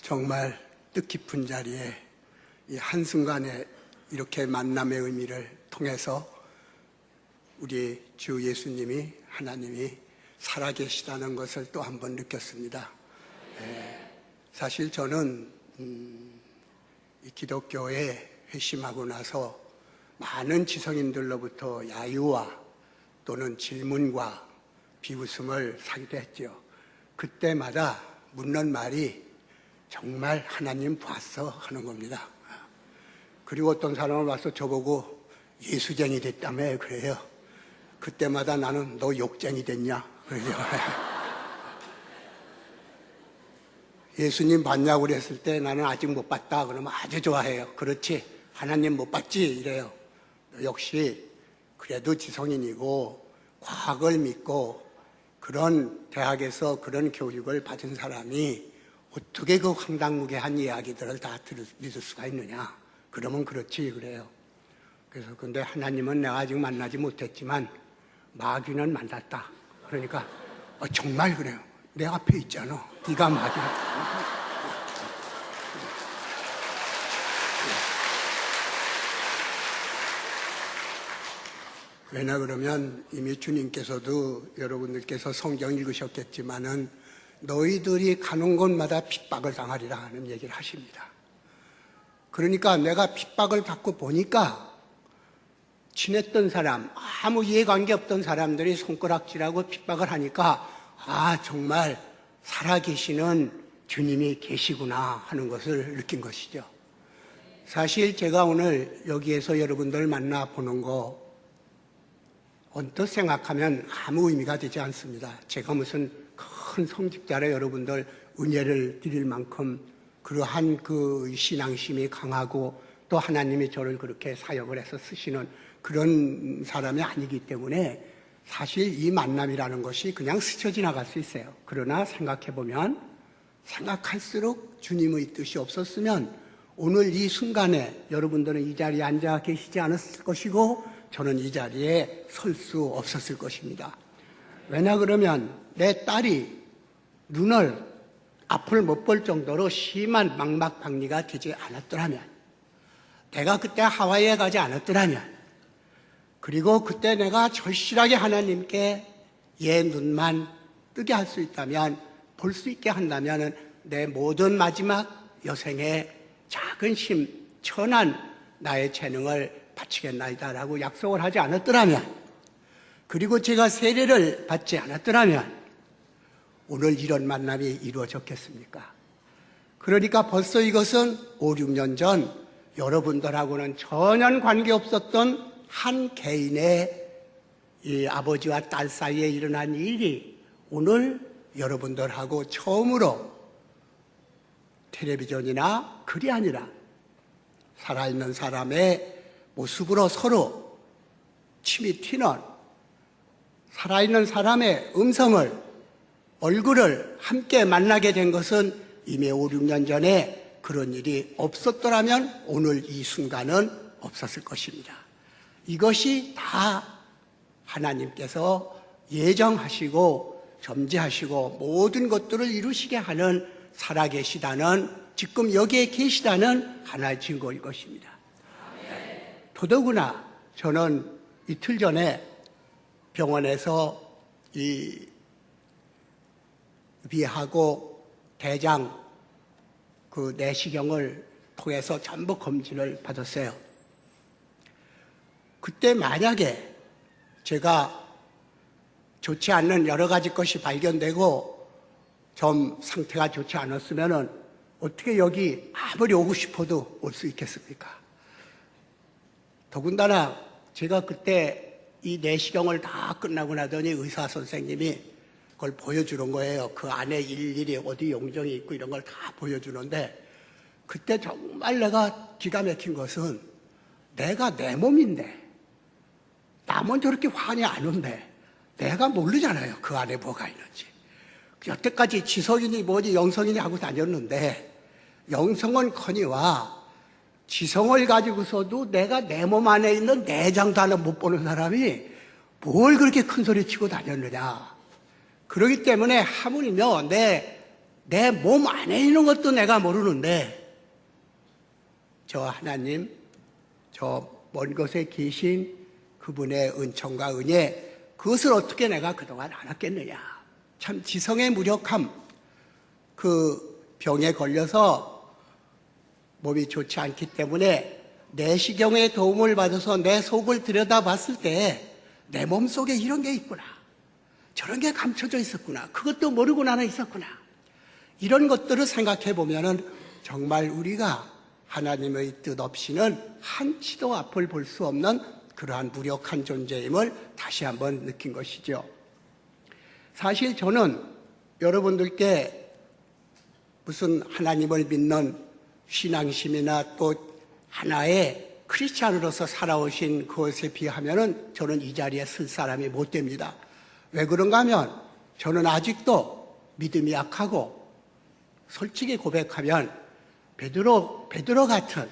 정말 뜻깊은 자리에 이 한순간에 이렇게 만남의 의미를 통해서 우리 주 예수님이, 하나님이 살아계시다는 것을 또 한 번 느꼈습니다. 사실 저는 이 기독교에 회심하고 나서 많은 지성인들로부터 야유와 또는 질문과 비웃음을 사기도 했죠. 그때마다 묻는 말이 정말 하나님 봤어 하는 겁니다. 그리고 어떤 사람을 와서 저보고 예수쟁이 됐다며 그래요. 그때마다 나는 너 욕쟁이 됐냐 그래요. 예수님 봤냐고 그랬을 때 나는 아직 못 봤다 그러면 아주 좋아해요. 그렇지, 하나님 못 봤지 이래요. 역시 그래도 지성인이고 과학을 믿고 그런 대학에서 그런 교육을 받은 사람이 어떻게 그 황당무계한 이야기들을 다 믿을 수가 있느냐. 그러면 그렇지 그래요. 그래서 근데 하나님은 내가 아직 만나지 못했지만 마귀는 만났다. 그러니까 정말 그래요. 내 앞에 있잖아. 네가 마귀야. 왜냐 그러면 이미 주님께서도 여러분들께서 성경 읽으셨겠지만은 너희들이 가는 곳마다 핍박을 당하리라 하는 얘기를 하십니다. 그러니까 내가 핍박을 받고 보니까 친했던 사람, 아무 이해관계 없던 사람들이 손가락질하고 핍박을 하니까 정말 살아계시는 주님이 계시구나 하는 것을 느낀 것이죠. 사실 제가 오늘 여기에서 여러분들 만나보는 거 언뜻 생각하면 아무 의미가 되지 않습니다. 제가 무슨 큰 성직자라 여러분들 은혜를 드릴 만큼 그러한 그 신앙심이 강하고 또 하나님이 저를 그렇게 사역을 해서 쓰시는 그런 사람이 아니기 때문에 사실 이 만남이라는 것이 그냥 스쳐 지나갈 수 있어요. 그러나 생각해보면 생각할수록 주님의 뜻이 없었으면 오늘 이 순간에 여러분들은 이 자리에 앉아 계시지 않았을 것이고 저는 이 자리에 설 수 없었을 것입니다. 왜냐 그러면 내 딸이 눈을 앞을 못 볼 정도로 심한 망막박리가 되지 않았더라면, 내가 그때 하와이에 가지 않았더라면, 그리고 그때 내가 절실하게 하나님께 얘 눈만 뜨게 할 수 있다면, 볼 수 있게 한다면 내 모든 마지막 여생에 작은 힘, 천한 나의 재능을 바치겠나이다라고 약속을 하지 않았더라면, 그리고 제가 세례를 받지 않았더라면 오늘 이런 만남이 이루어졌겠습니까? 그러니까 벌써 이것은 5, 6년 전 여러분들하고는 전혀 관계없었던 한 개인의 이 아버지와 딸 사이에 일어난 일이 오늘 여러분들하고 처음으로 텔레비전이나 글이 아니라 살아있는 사람의 모습으로 서로 침이 튀는 살아있는 사람의 음성을, 얼굴을 함께 만나게 된 것은 이미 5, 6년 전에 그런 일이 없었더라면 오늘 이 순간은 없었을 것입니다. 이것이 다 하나님께서 예정하시고 점지하시고 모든 것들을 이루시게 하는 살아계시다는, 지금 여기에 계시다는 하나의 증거일 것입니다. 더더구나 저는 이틀 전에 병원에서 이 위하고 대장 그 내시경을 통해서 전부 검진을 받았어요. 그때 만약에 제가 좋지 않는 여러 가지 것이 발견되고 좀 상태가 좋지 않았으면 어떻게 여기 아무리 오고 싶어도 올 수 있겠습니까? 더군다나 제가 그때 이 내시경을 다 끝나고 나더니 의사 선생님이 그걸 보여주는 거예요. 그 안에 일일이 어디 용종이 있고 이런 걸 다 보여주는데, 그때 정말 내가 기가 막힌 것은 내가 내 몸인데 남은 저렇게 환이 안 온대. 내가 모르잖아요. 그 안에 뭐가 있는지. 여태까지 지성이니 뭐니 영성이니 하고 다녔는데 영성은커니와 지성을 가지고서도 내가 내 몸 안에 있는 내장도 하나 못 보는 사람이 뭘 그렇게 큰 소리 치고 다녔느냐. 그렇기 때문에 하물며 내 내 몸 안에 있는 것도 내가 모르는데 저 하나님, 저 먼 곳에 계신 그분의 은총과 은혜, 그것을 어떻게 내가 그동안 알았겠느냐. 참 지성의 무력함, 그 병에 걸려서 몸이 좋지 않기 때문에 내시경의 도움을 받아서 내 속을 들여다봤을 때 내 몸속에 이런 게 있구나, 저런 게 감춰져 있었구나, 그것도 모르고 나는 있었구나. 이런 것들을 생각해 보면은 정말 우리가 하나님의 뜻 없이는 한치도 앞을 볼 수 없는 그러한 무력한 존재임을 다시 한번 느낀 것이죠. 사실 저는 여러분들께 무슨 하나님을 믿는 신앙심이나 또 하나의 크리스찬으로서 살아오신 그것에 비하면은 저는 이 자리에 설 사람이 못 됩니다. 왜 그런가 하면 저는 아직도 믿음이 약하고, 솔직히 고백하면 베드로 같은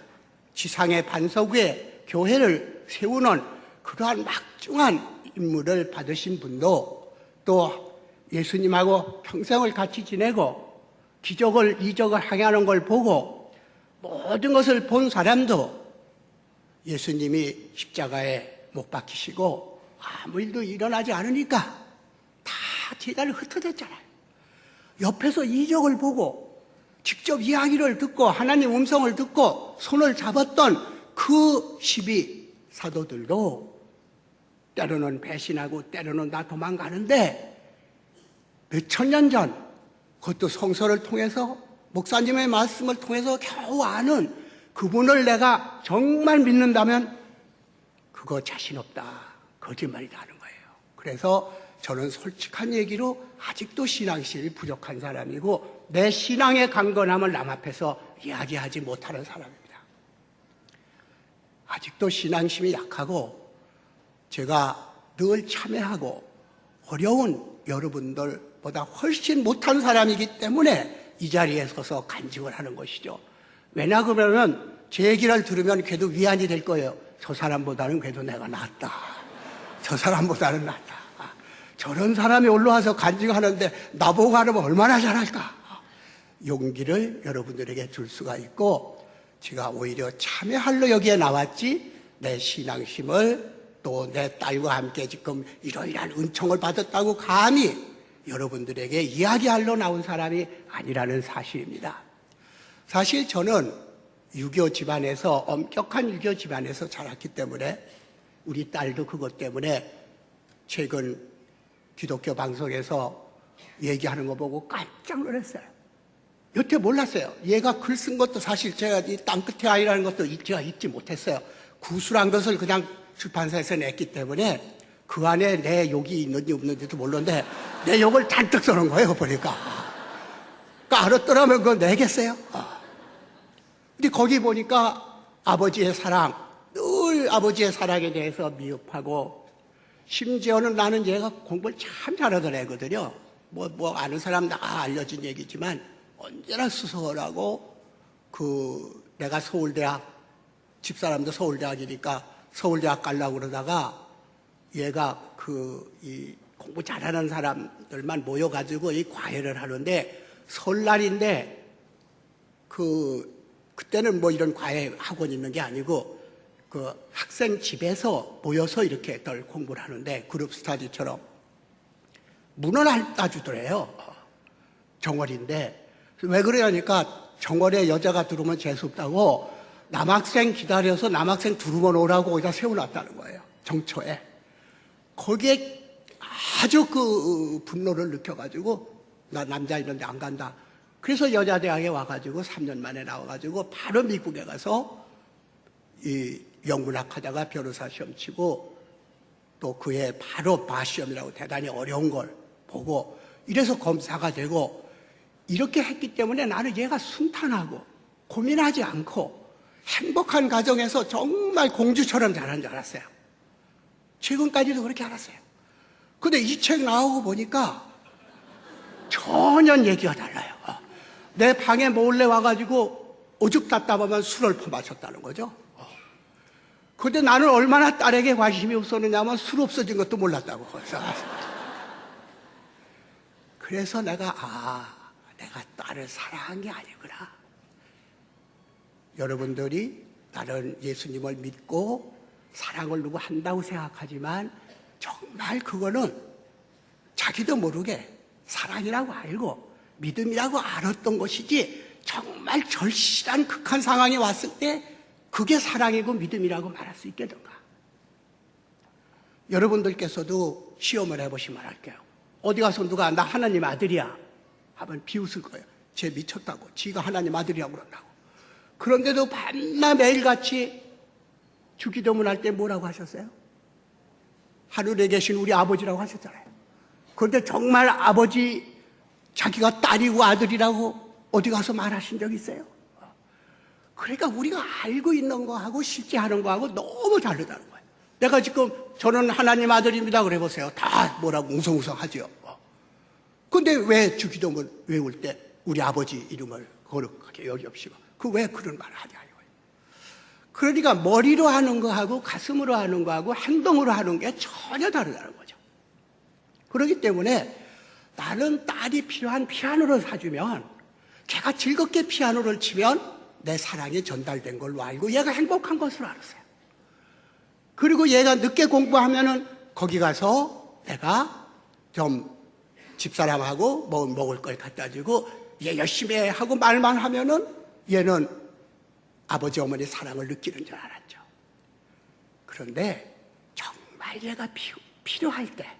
지상의 반석 위에 교회를 세우는 그러한 막중한 임무를 받으신 분도, 또 예수님하고 평생을 같이 지내고 기적을 이적을 행하는 걸 보고 모든 것을 본 사람도 예수님이 십자가에 못 박히시고 아무 일도 일어나지 않으니까 다 제자를 흩어졌잖아요. 옆에서 이적을 보고 직접 이야기를 듣고 하나님 음성을 듣고 손을 잡았던 그 12 사도들도 때로는 배신하고 때로는 다 도망가는데, 몇천 년 전, 그것도 성서를 통해서 목사님의 말씀을 통해서 겨우 아는 그분을 내가 정말 믿는다면 그거 자신 없다, 거짓말이다 하는 거예요. 그래서 저는 솔직한 얘기로 아직도 신앙심이 부족한 사람이고 내 신앙의 강건함을 남 앞에서 이야기하지 못하는 사람입니다. 아직도 신앙심이 약하고 제가 늘 참회하고 어려운 여러분들보다 훨씬 못한 사람이기 때문에 이 자리에 서서 간증을 하는 것이죠. 왜냐 그러면 제 얘기를 들으면 그래도 위안이 될 거예요. 저 사람보다는 그래도 내가 낫다. 저 사람보다는 낫다. 저런 사람이 올라와서 간증하는데 나보고 하면 얼마나 잘할까. 용기를 여러분들에게 줄 수가 있고, 제가 오히려 참여하러 여기에 나왔지 내 신앙심을 또 내 딸과 함께 지금 이러이러한 은총을 받았다고 감히 여러분들에게 이야기하러 나온 사람이 아니라는 사실입니다. 사실 저는 유교 집안에서, 엄격한 유교 집안에서 자랐기 때문에, 우리 딸도 그것 때문에 최근 기독교 방송에서 얘기하는 거 보고 깜짝 놀랐어요. 여태 몰랐어요. 얘가 글 쓴 것도 사실 제가 이 땅끝의 아이라는 것도 제가 읽지 못했어요. 구술한 것을 그냥 출판사에서 냈기 때문에 그 안에 내 욕이 있는지 없는지도 모르는데 내 욕을 잔뜩 써놓은 거예요, 보니까. 그러니까 알았더라면 그거 내겠어요? 근데 거기 보니까 아버지의 사랑, 늘 아버지의 사랑에 대해서 미흡하고, 심지어는 나는 얘가 공부를 참 잘하던 애거든요. 뭐 아는 사람 다 알려진 얘기지만 언제나 수석하고, 내가 서울대학, 집사람도 서울대학이니까 서울대학 가려고 그러다가 얘가 이 공부 잘하는 사람들만 모여가지고 이 과외를 하는데, 설날인데 그때는 뭐 이런 과외 학원 있는 게 아니고 그 학생 집에서 모여서 이렇게 덜 공부를 하는데, 그룹 스터디처럼 문을 안 따주더래요. 정월인데. 왜 그러냐니까 정월에 여자가 들어오면 재수없다고 남학생 기다려서 남학생 들어오면 오라고 거기다 세워놨다는 거예요. 정초에. 거기에 아주 그 분노를 느껴가지고 나 남자 있는데 안 간다. 그래서 여자대학에 와가지고 3년 만에 나와가지고 바로 미국에 가서 이 영문학 하다가 변호사 시험 치고, 또 그해 바로 바시험이라고 대단히 어려운 걸 보고 이래서 검사가 되고, 이렇게 했기 때문에 나는 얘가 순탄하고 고민하지 않고 행복한 가정에서 정말 공주처럼 자란 줄 알았어요. 지금까지도 그렇게 알았어요. 근데 이 책 나오고 보니까 전혀 얘기가 달라요. 내 방에 몰래 와가지고 오죽 답답하면 술을 퍼마셨다는 거죠. 근데 나는 얼마나 딸에게 관심이 없었느냐면 술 없어진 것도 몰랐다고. 그래서 내가 내가 딸을 사랑한 게 아니구나. 여러분들이 나는 예수님을 믿고 사랑을 누구 한다고 생각하지만 정말 그거는 자기도 모르게 사랑이라고 알고 믿음이라고 알았던 것이지, 정말 절실한 극한 상황이 왔을 때 그게 사랑이고 믿음이라고 말할 수 있겠던가. 여러분들께서도 시험을 해보시면 알게요. 어디 가서 누가 나 하나님 아들이야 하면 비웃을 거예요. 쟤 미쳤다고, 지가 하나님 아들이라고 그런다고. 그런데도 밤낮 매일같이 주기도문 할 때 뭐라고 하셨어요? 하늘에 계신 우리 아버지라고 하셨잖아요. 그런데 정말 아버지, 자기가 딸이고 아들이라고 어디 가서 말하신 적 있어요? 그러니까 우리가 알고 있는 거하고 실제 하는 거하고 너무 다르다는 거예요. 내가 지금 저는 하나님 아들입니다 그래 보세요. 다 뭐라고 웅성웅성 하죠. 근데 왜 주기도문 외울 때 우리 아버지 이름을 거룩하게 여기옵시고 그 왜 그런 말을 하냐 이거예요. 그러니까 머리로 하는 거하고 가슴으로 하는 거하고 행동으로 하는 게 전혀 다르다는 거죠. 그렇기 때문에 나는 딸이 필요한 피아노를 사주면, 걔가 즐겁게 피아노를 치면 내 사랑이 전달된 걸로 알고 얘가 행복한 것으로 알았어요. 그리고 얘가 늦게 공부하면은 거기 가서 내가 좀 집사람하고 뭐 먹을 걸 갖다 주고 얘 열심히 해 하고 말만 하면은 얘는 아버지 어머니 사랑을 느끼는 줄 알았죠. 그런데 정말 얘가 필요할 때,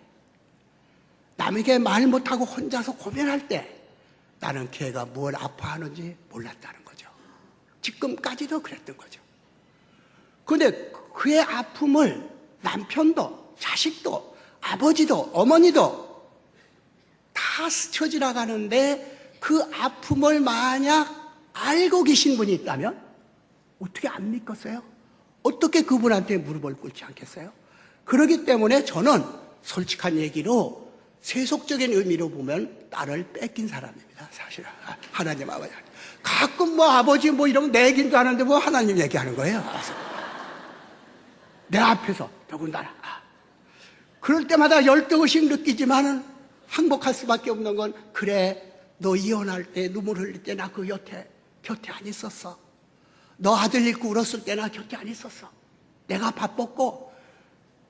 남에게 말 못하고 혼자서 고민할 때 나는 걔가 뭘 아파하는지 몰랐다는 거죠. 지금까지도 그랬던 거죠. 그런데 그의 아픔을 남편도 자식도 아버지도 어머니도 다 스쳐 지나가는데 그 아픔을 만약 알고 계신 분이 있다면 어떻게 안 믿겠어요? 어떻게 그분한테 무릎을 꿇지 않겠어요? 그렇기 때문에 저는 솔직한 얘기로 세속적인 의미로 보면 딸을 뺏긴 사람입니다. 사실은 하나님 아버지. 가끔 뭐 아버지 뭐 이러면 내 얘기인 줄 아는데 뭐 하나님 얘기하는 거예요. 내 앞에서 더군다나. 그럴 때마다 열등의식 느끼지만은 항복할 수밖에 없는 건, 그래 너 이혼할 때 눈물 흘릴 때 나 그 곁에 안 있었어. 너 아들 잃고 울었을 때 나 곁에 안 있었어. 내가 바빴고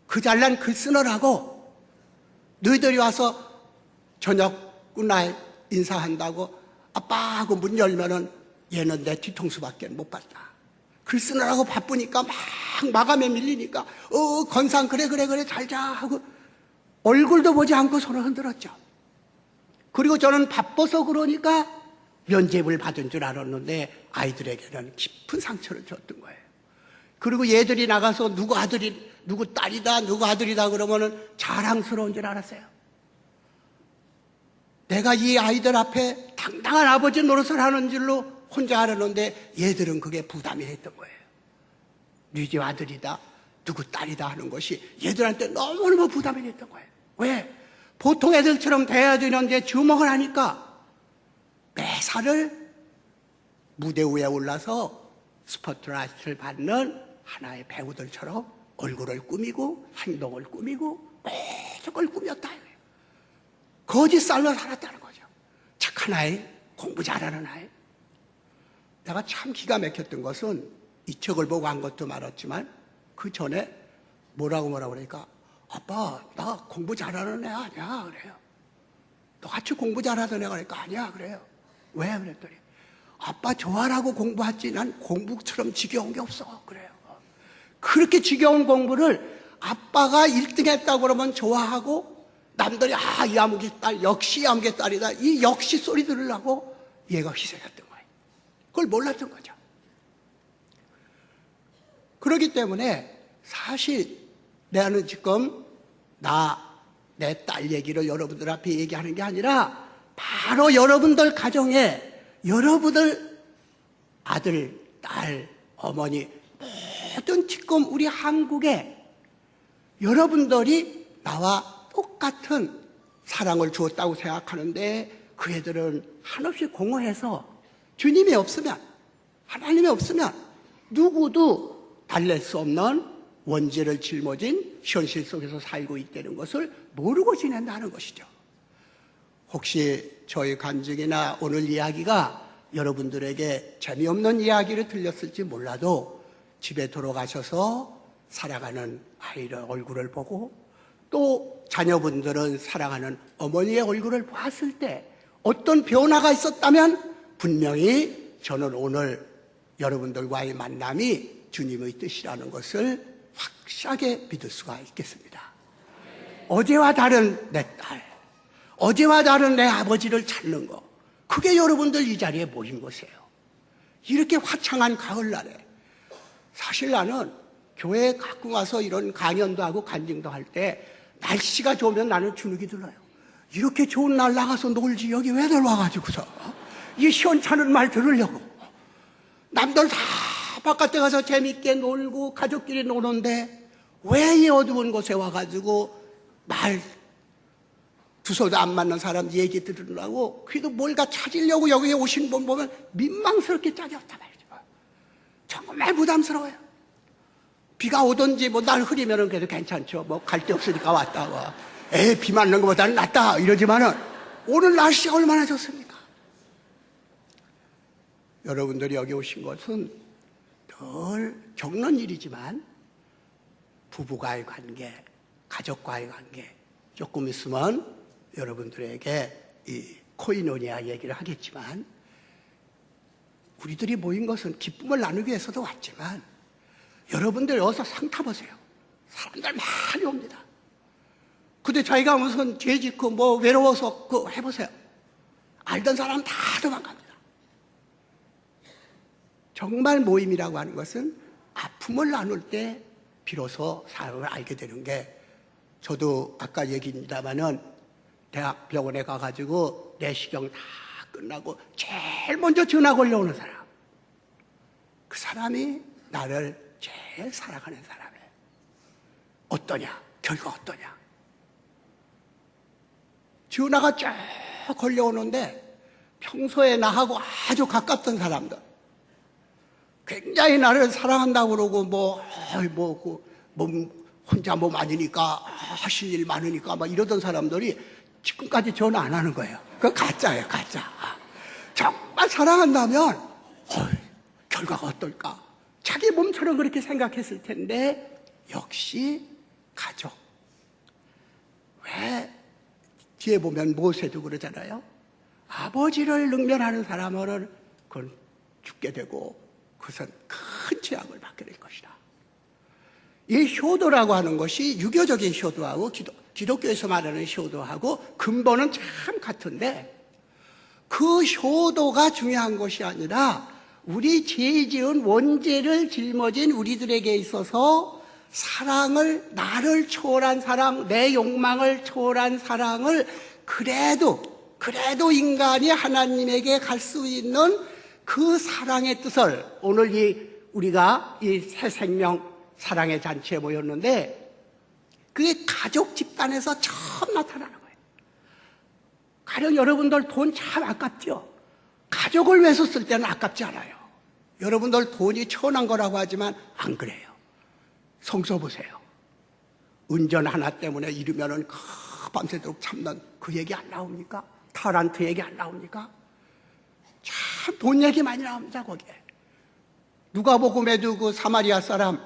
그 잘난 글 쓰느라고 너희들이 와서 저녁 굿나잇 인사한다고 아빠 하고 문 열면은 얘는 내 뒤통수밖에 못 봤다. 글 쓰느라고 바쁘니까 막 마감에 밀리니까 건상 그래 잘 자 하고 얼굴도 보지 않고 손을 흔들었죠. 그리고 저는 바빠서 그러니까 면죄부를 받은 줄 알았는데 아이들에게는 깊은 상처를 줬던 거예요. 그리고 얘들이 나가서 누구 아들이 누구 딸이다 누구 아들이다 그러면은 자랑스러운 줄 알았어요. 내가 이 아이들 앞에 당당한 아버지 노릇을 하는 줄로 혼자 알았는데 얘들은 그게 부담이 됐던 거예요. 네 집 아들이다 누구 딸이다 하는 것이 얘들한테 너무너무 부담이 됐던 거예요. 왜? 보통 애들처럼 돼야 되는데 주목을 하니까 매사를 무대 위에 올라서 스포트라이트를 받는 하나의 배우들처럼 얼굴을 꾸미고 행동을 꾸미고 모든 걸 꾸몄다. 거짓 삶을 살았다는 거죠. 착한 아이, 공부 잘하는 아이. 내가 참 기가 막혔던 것은 이 책을 보고 한 것도 많았지만 그 전에 뭐라고 그러니까 아빠 나 공부 잘하는 애 아니야 그래요. 너같이 공부 잘하던 애가 그러니까 아니야 그래요. 왜? 그랬더니 아빠 좋아라고 공부하지 난 공부처럼 지겨운 게 없어 그래요. 그렇게 지겨운 공부를 아빠가 1등 했다고 그러면 좋아하고 남들이 이 아무개 딸 역시 아무개 딸이다 이 역시 소리 들으려고 얘가 희생했던 거예요. 그걸 몰랐던 거죠. 그렇기 때문에 사실 나는 지금 내 딸 얘기를 여러분들 앞에 얘기하는 게 아니라 바로 여러분들 가정에 여러분들 아들, 딸, 어머니 모든 지금 우리 한국에 여러분들이 나와 똑같은 사랑을 주었다고 생각하는데 그 애들은 한없이 공허해서 주님이 없으면 하나님이 없으면 누구도 달랠 수 없는 원죄를 짊어진 현실 속에서 살고 있다는 것을 모르고 지낸다는 것이죠. 혹시 저희 간증이나 오늘 이야기가 여러분들에게 재미없는 이야기를 들렸을지 몰라도 집에 돌아가셔서 사랑하는 아이의 얼굴을 보고 또 자녀분들은 사랑하는 어머니의 얼굴을 보았을 때 어떤 변화가 있었다면 분명히 저는 오늘 여러분들과의 만남이 주님의 뜻이라는 것을 확실하게 믿을 수가 있겠습니다. 어제와 다른 내 딸, 어제와 다른 내 아버지를 찾는 거, 그게 여러분들 이 자리에 모인 것이에요. 이렇게 화창한 가을날에 사실 나는 교회에 가끔 와서 이런 강연도 하고 간증도 할 때 날씨가 좋으면 나는 주눅이 들어요. 이렇게 좋은 날 나가서 놀지 여기 왜들 와가지고서 이 시원찮은 말 들으려고. 남들 다 바깥에 가서 재밌게 놀고 가족끼리 노는데 왜 이 어두운 곳에 와가지고 말 두서도 안 맞는 사람 얘기 들으려고 그래도 뭘가 찾으려고 여기에 오신 분 보면 민망스럽게 짜겼단 말이죠. 정말 부담스러워요. 비가 오든지 뭐 날 흐리면은 그래도 괜찮죠. 뭐 갈 데 없으니까 왔다 와. 비 맞는 것보다는 낫다 이러지만은 오늘 날씨가 얼마나 좋습니까? 여러분들이 여기 오신 것은 늘 겪는 일이지만 부부와의 관계, 가족과의 관계, 조금 있으면 여러분들에게 이 코이노니아 얘기를 하겠지만 우리들이 모인 것은 기쁨을 나누기 위해서도 왔지만 여러분들 어서 상 타보세요. 사람들 많이 옵니다. 근데 자기가 무슨 죄 짓고 뭐 외로워서 그 해보세요. 알던 사람 다 도망갑니다. 정말 모임이라고 하는 것은 아픔을 나눌 때 비로소 사람을 알게 되는 게, 저도 아까 얘기입니다마는 대학병원에 가가지고 내시경 다 끝나고 제일 먼저 전화 걸려오는 사람, 그 사람이 나를 제일 사랑하는 사람이에요. 어떠냐? 결과 어떠냐? 전화가 쫙 걸려오는데 평소에 나하고 아주 가깝던 사람들, 굉장히 나를 사랑한다고 그러고 혼자 뭐 많으니까 하실 일 많으니까 막 이러던 사람들이 지금까지 전화 안 하는 거예요. 그거 가짜예요, 가짜. 정말 사랑한다면 결과가 어떨까? 자기 몸처럼 그렇게 생각했을 텐데 역시 가족. 왜 뒤에 보면 모세도 그러잖아요. 아버지를 능멸하는 사람은 그건 죽게 되고 그것은 큰 죄악을 받게 될 것이다. 이 효도라고 하는 것이 유교적인 효도하고 기독교에서 말하는 효도하고 근본은 참 같은데, 그 효도가 중요한 것이 아니라 우리 죄 지은 원죄를 짊어진 우리들에게 있어서 사랑을, 나를 초월한 사랑, 내 욕망을 초월한 사랑을 그래도 인간이 하나님에게 갈 수 있는 그 사랑의 뜻을, 오늘 우리가 이 새 생명 사랑의 잔치에 모였는데 그게 가족 집단에서 처음 나타나는 거예요. 가령 여러분들 돈 참 아깝죠? 가족을 위해서 쓸 때는 아깝지 않아요. 여러분들 돈이 천한 거라고 하지만 안 그래요. 성서 보세요. 운전 하나 때문에 이러면은 밤새도록 참는 그 얘기 안 나옵니까? 타란트 얘기 안 나옵니까? 참 돈 얘기 많이 나옵니다, 거기에. 누가복음에도 그 사마리아 사람,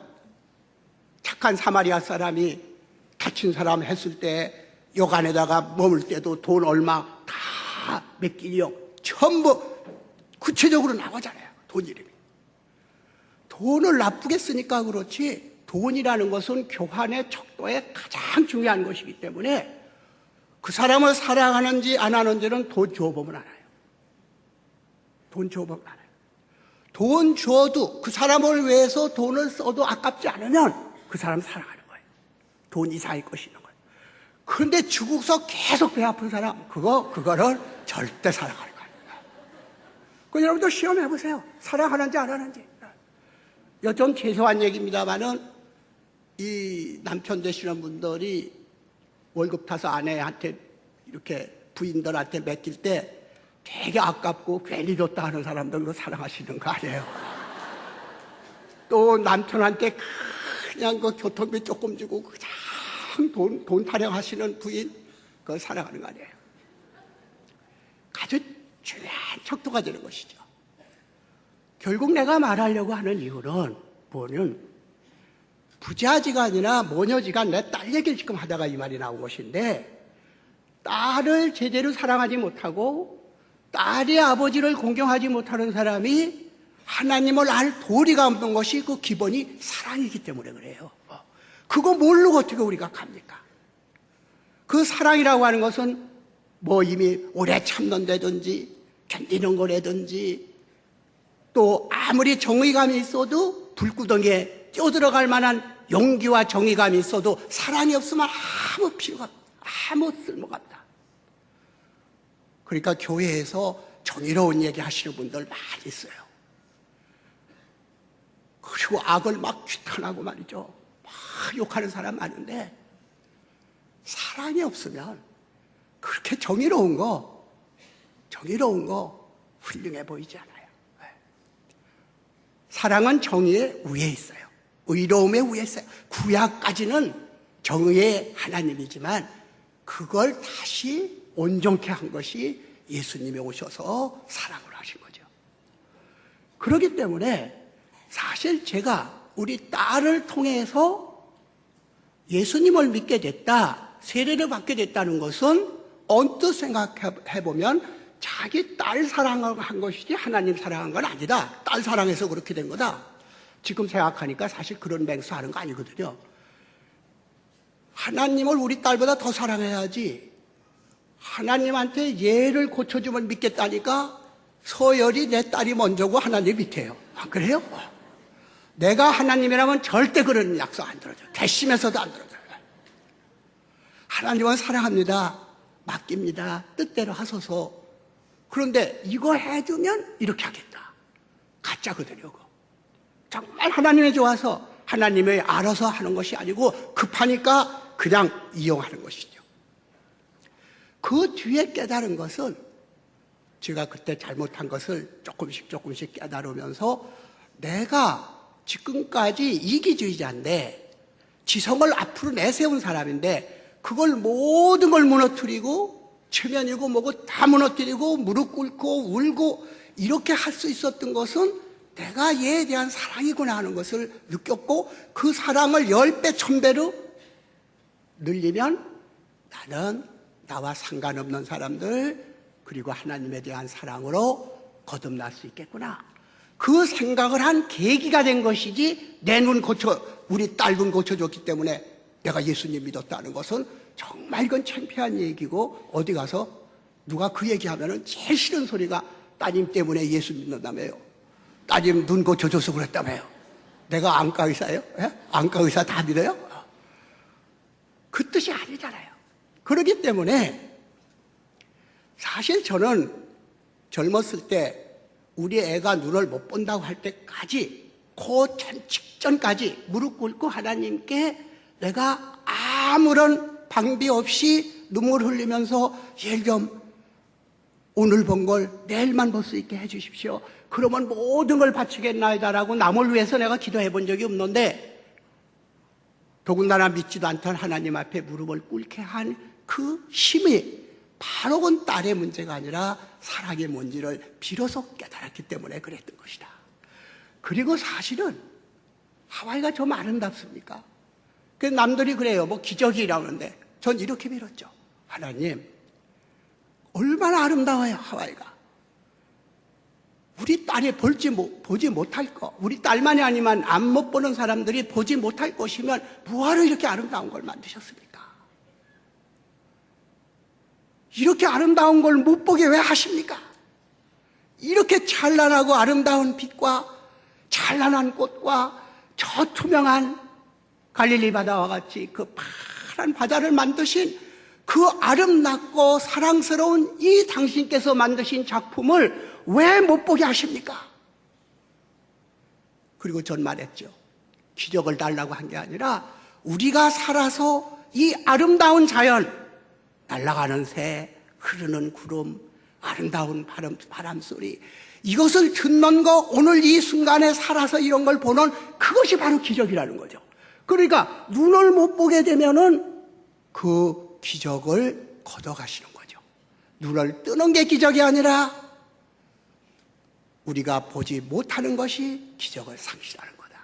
착한 사마리아 사람이 다친 사람 했을 때 여관에다가 머물 때도 돈 얼마 다 맡기려 전부 구체적으로 나오잖아요. 돈 이름이. 돈을 나쁘게 쓰니까 그렇지 돈이라는 것은 교환의 척도에 가장 중요한 것이기 때문에 그 사람을 사랑하는지 안 하는지는 돈 줘보면 알아요. 돈 줘보면 알아요. 돈 줘도 그 사람을 위해서 돈을 써도 아깝지 않으면 그 사람 사랑하는 거예요. 돈 이상의 것이 있는 거예요. 그런데 죽어서 계속 배 아픈 사람, 그거를 절대 사랑하는 거예요. 그 여러분들 시험해보세요. 사랑하는지 안 하는지. 좀 죄송한 얘기입니다만은 이 남편 되시는 분들이 월급 타서 아내한테 이렇게 부인들한테 맡길 때 되게 아깝고 괜히 줬다 하는 사람들로 사랑하시는 거 아니에요? 또 남편한테 그냥 그 교통비 조금 주고 그냥 돈 타령하시는 부인, 그걸 사랑하는 거 아니에요? 아주 중요한 척도가 되는 것이죠. 결국 내가 말하려고 하는 이유는 뭐냐면 부자지간이나 모녀지간 내 딸 얘기를 지금 하다가 이 말이 나온 것인데, 딸을 제대로 사랑하지 못하고 딸의 아버지를 공경하지 못하는 사람이 하나님을 알 도리가 없는 것이 그 기본이 사랑이기 때문에 그래요. 그거 모르고 어떻게 우리가 갑니까? 그 사랑이라고 하는 것은 뭐 이미 오래 참는다든지 견디는 거라든지, 또 아무리 정의감이 있어도 불구덩이에 뛰어들어갈 만한 용기와 정의감이 있어도 사랑이 없으면 아무 필요가 없다. 아무 쓸모가 없다. 그러니까 교회에서 정의로운 얘기 하시는 분들 많이 있어요. 그리고 악을 막 규탄하고 말이죠. 막 욕하는 사람 많은데, 사랑이 없으면 그렇게 정의로운 거 훌륭해 보이지 않아요. 사랑은 정의의 위에 있어요. 의로움의 위에 있어요. 구약까지는 정의의 하나님이지만 그걸 다시 온전케 한 것이 예수님이 오셔서 사랑을 하신 거죠. 그렇기 때문에 사실 제가 우리 딸을 통해서 예수님을 믿게 됐다, 세례를 받게 됐다는 것은 언뜻 생각해보면 자기 딸 사랑을 한 것이지 하나님 사랑한 건 아니다. 딸 사랑해서 그렇게 된 거다. 지금 생각하니까 사실 그런 맹수하는 거 아니거든요. 하나님을 우리 딸보다 더 사랑해야지. 하나님한테 얘를 고쳐주면 믿겠다니까 서열이 내 딸이 먼저고 하나님 밑에요. 아, 그래요? 내가 하나님이라면 절대 그런 약속 안 들어줘요. 괘씸해서도 안 들어줘요. 하나님은 사랑합니다. 맡깁니다. 뜻대로 하소서. 그런데 이거 해주면 이렇게 하겠다. 가짜거든요. 정말 하나님이 좋아서 하나님이 알아서 하는 것이 아니고 급하니까 그냥 이용하는 것이죠. 그 뒤에 깨달은 것은 제가 그때 잘못한 것을 조금씩 깨달으면서 내가 지금까지 이기주의자인데 지성을 앞으로 내세운 사람인데 그걸 모든 걸 무너뜨리고 체면이고 뭐고 다 무너뜨리고 무릎 꿇고 울고 이렇게 할 수 있었던 것은 내가 얘에 대한 사랑이구나 하는 것을 느꼈고, 그 사랑을 10배, 1000배로 늘리면 나는 나와 상관없는 사람들 그리고 하나님에 대한 사랑으로 거듭날 수 있겠구나. 그 생각을 한 계기가 된 것이지, 내 눈 우리 딸 눈 고쳐줬기 때문에 내가 예수님 믿었다는 것은 정말 이건 창피한 얘기고, 어디 가서 누가 그 얘기하면은 제일 싫은 소리가 따님 때문에 예수 믿는다며요. 따님 눈 고쳐줘서 그랬다며요. 내가 안과 의사예요? 예? 안과 의사 다 믿어요? 그 뜻이 아니잖아요. 그렇기 때문에 사실 저는 젊었을 때 우리 애가 눈을 못 본다고 할 때까지 그 직전까지 무릎 꿇고 하나님께 내가 아무런 방비 없이 눈물 흘리면서 얘 좀 오늘 본 걸 내일만 볼 수 있게 해 주십시오. 그러면 모든 걸 바치겠나이다라고 남을 위해서 내가 기도해 본 적이 없는데, 더군다나 믿지도 않던 하나님 앞에 무릎을 꿇게 한 그 힘이 바로 그 딸의 문제가 아니라 사랑의 뭔지를 비로소 깨달았기 때문에 그랬던 것이다. 그리고 사실은 하와이가 좀 아름답습니까? 그래서 남들이 그래요. 뭐 기적이라는데 전 이렇게 빌었죠. 하나님, 얼마나 아름다워요, 하와이가. 우리 딸이 보지 못할 거, 우리 딸만이 아니면 안 못 보는 사람들이 보지 못할 것이면 뭐하러 이렇게 아름다운 걸 만드셨습니까? 이렇게 아름다운 걸 못 보게 왜 하십니까? 이렇게 찬란하고 아름다운 빛과 찬란한 꽃과 저 투명한 갈릴리 바다와 같이 그 파란 바다를 만드신 그 아름답고 사랑스러운 이 당신께서 만드신 작품을 왜 못 보게 하십니까? 그리고 전 말했죠. 기적을 달라고 한 게 아니라 우리가 살아서 이 아름다운 자연, 날아가는 새, 흐르는 구름, 아름다운 바람 소리, 이것을 듣는 거, 오늘 이 순간에 살아서 이런 걸 보는 그것이 바로 기적이라는 거죠. 그러니까 눈을 못 보게 되면은 그 기적을 걷어가시는 거죠. 눈을 뜨는 게 기적이 아니라 우리가 보지 못하는 것이 기적을 상실하는 거다.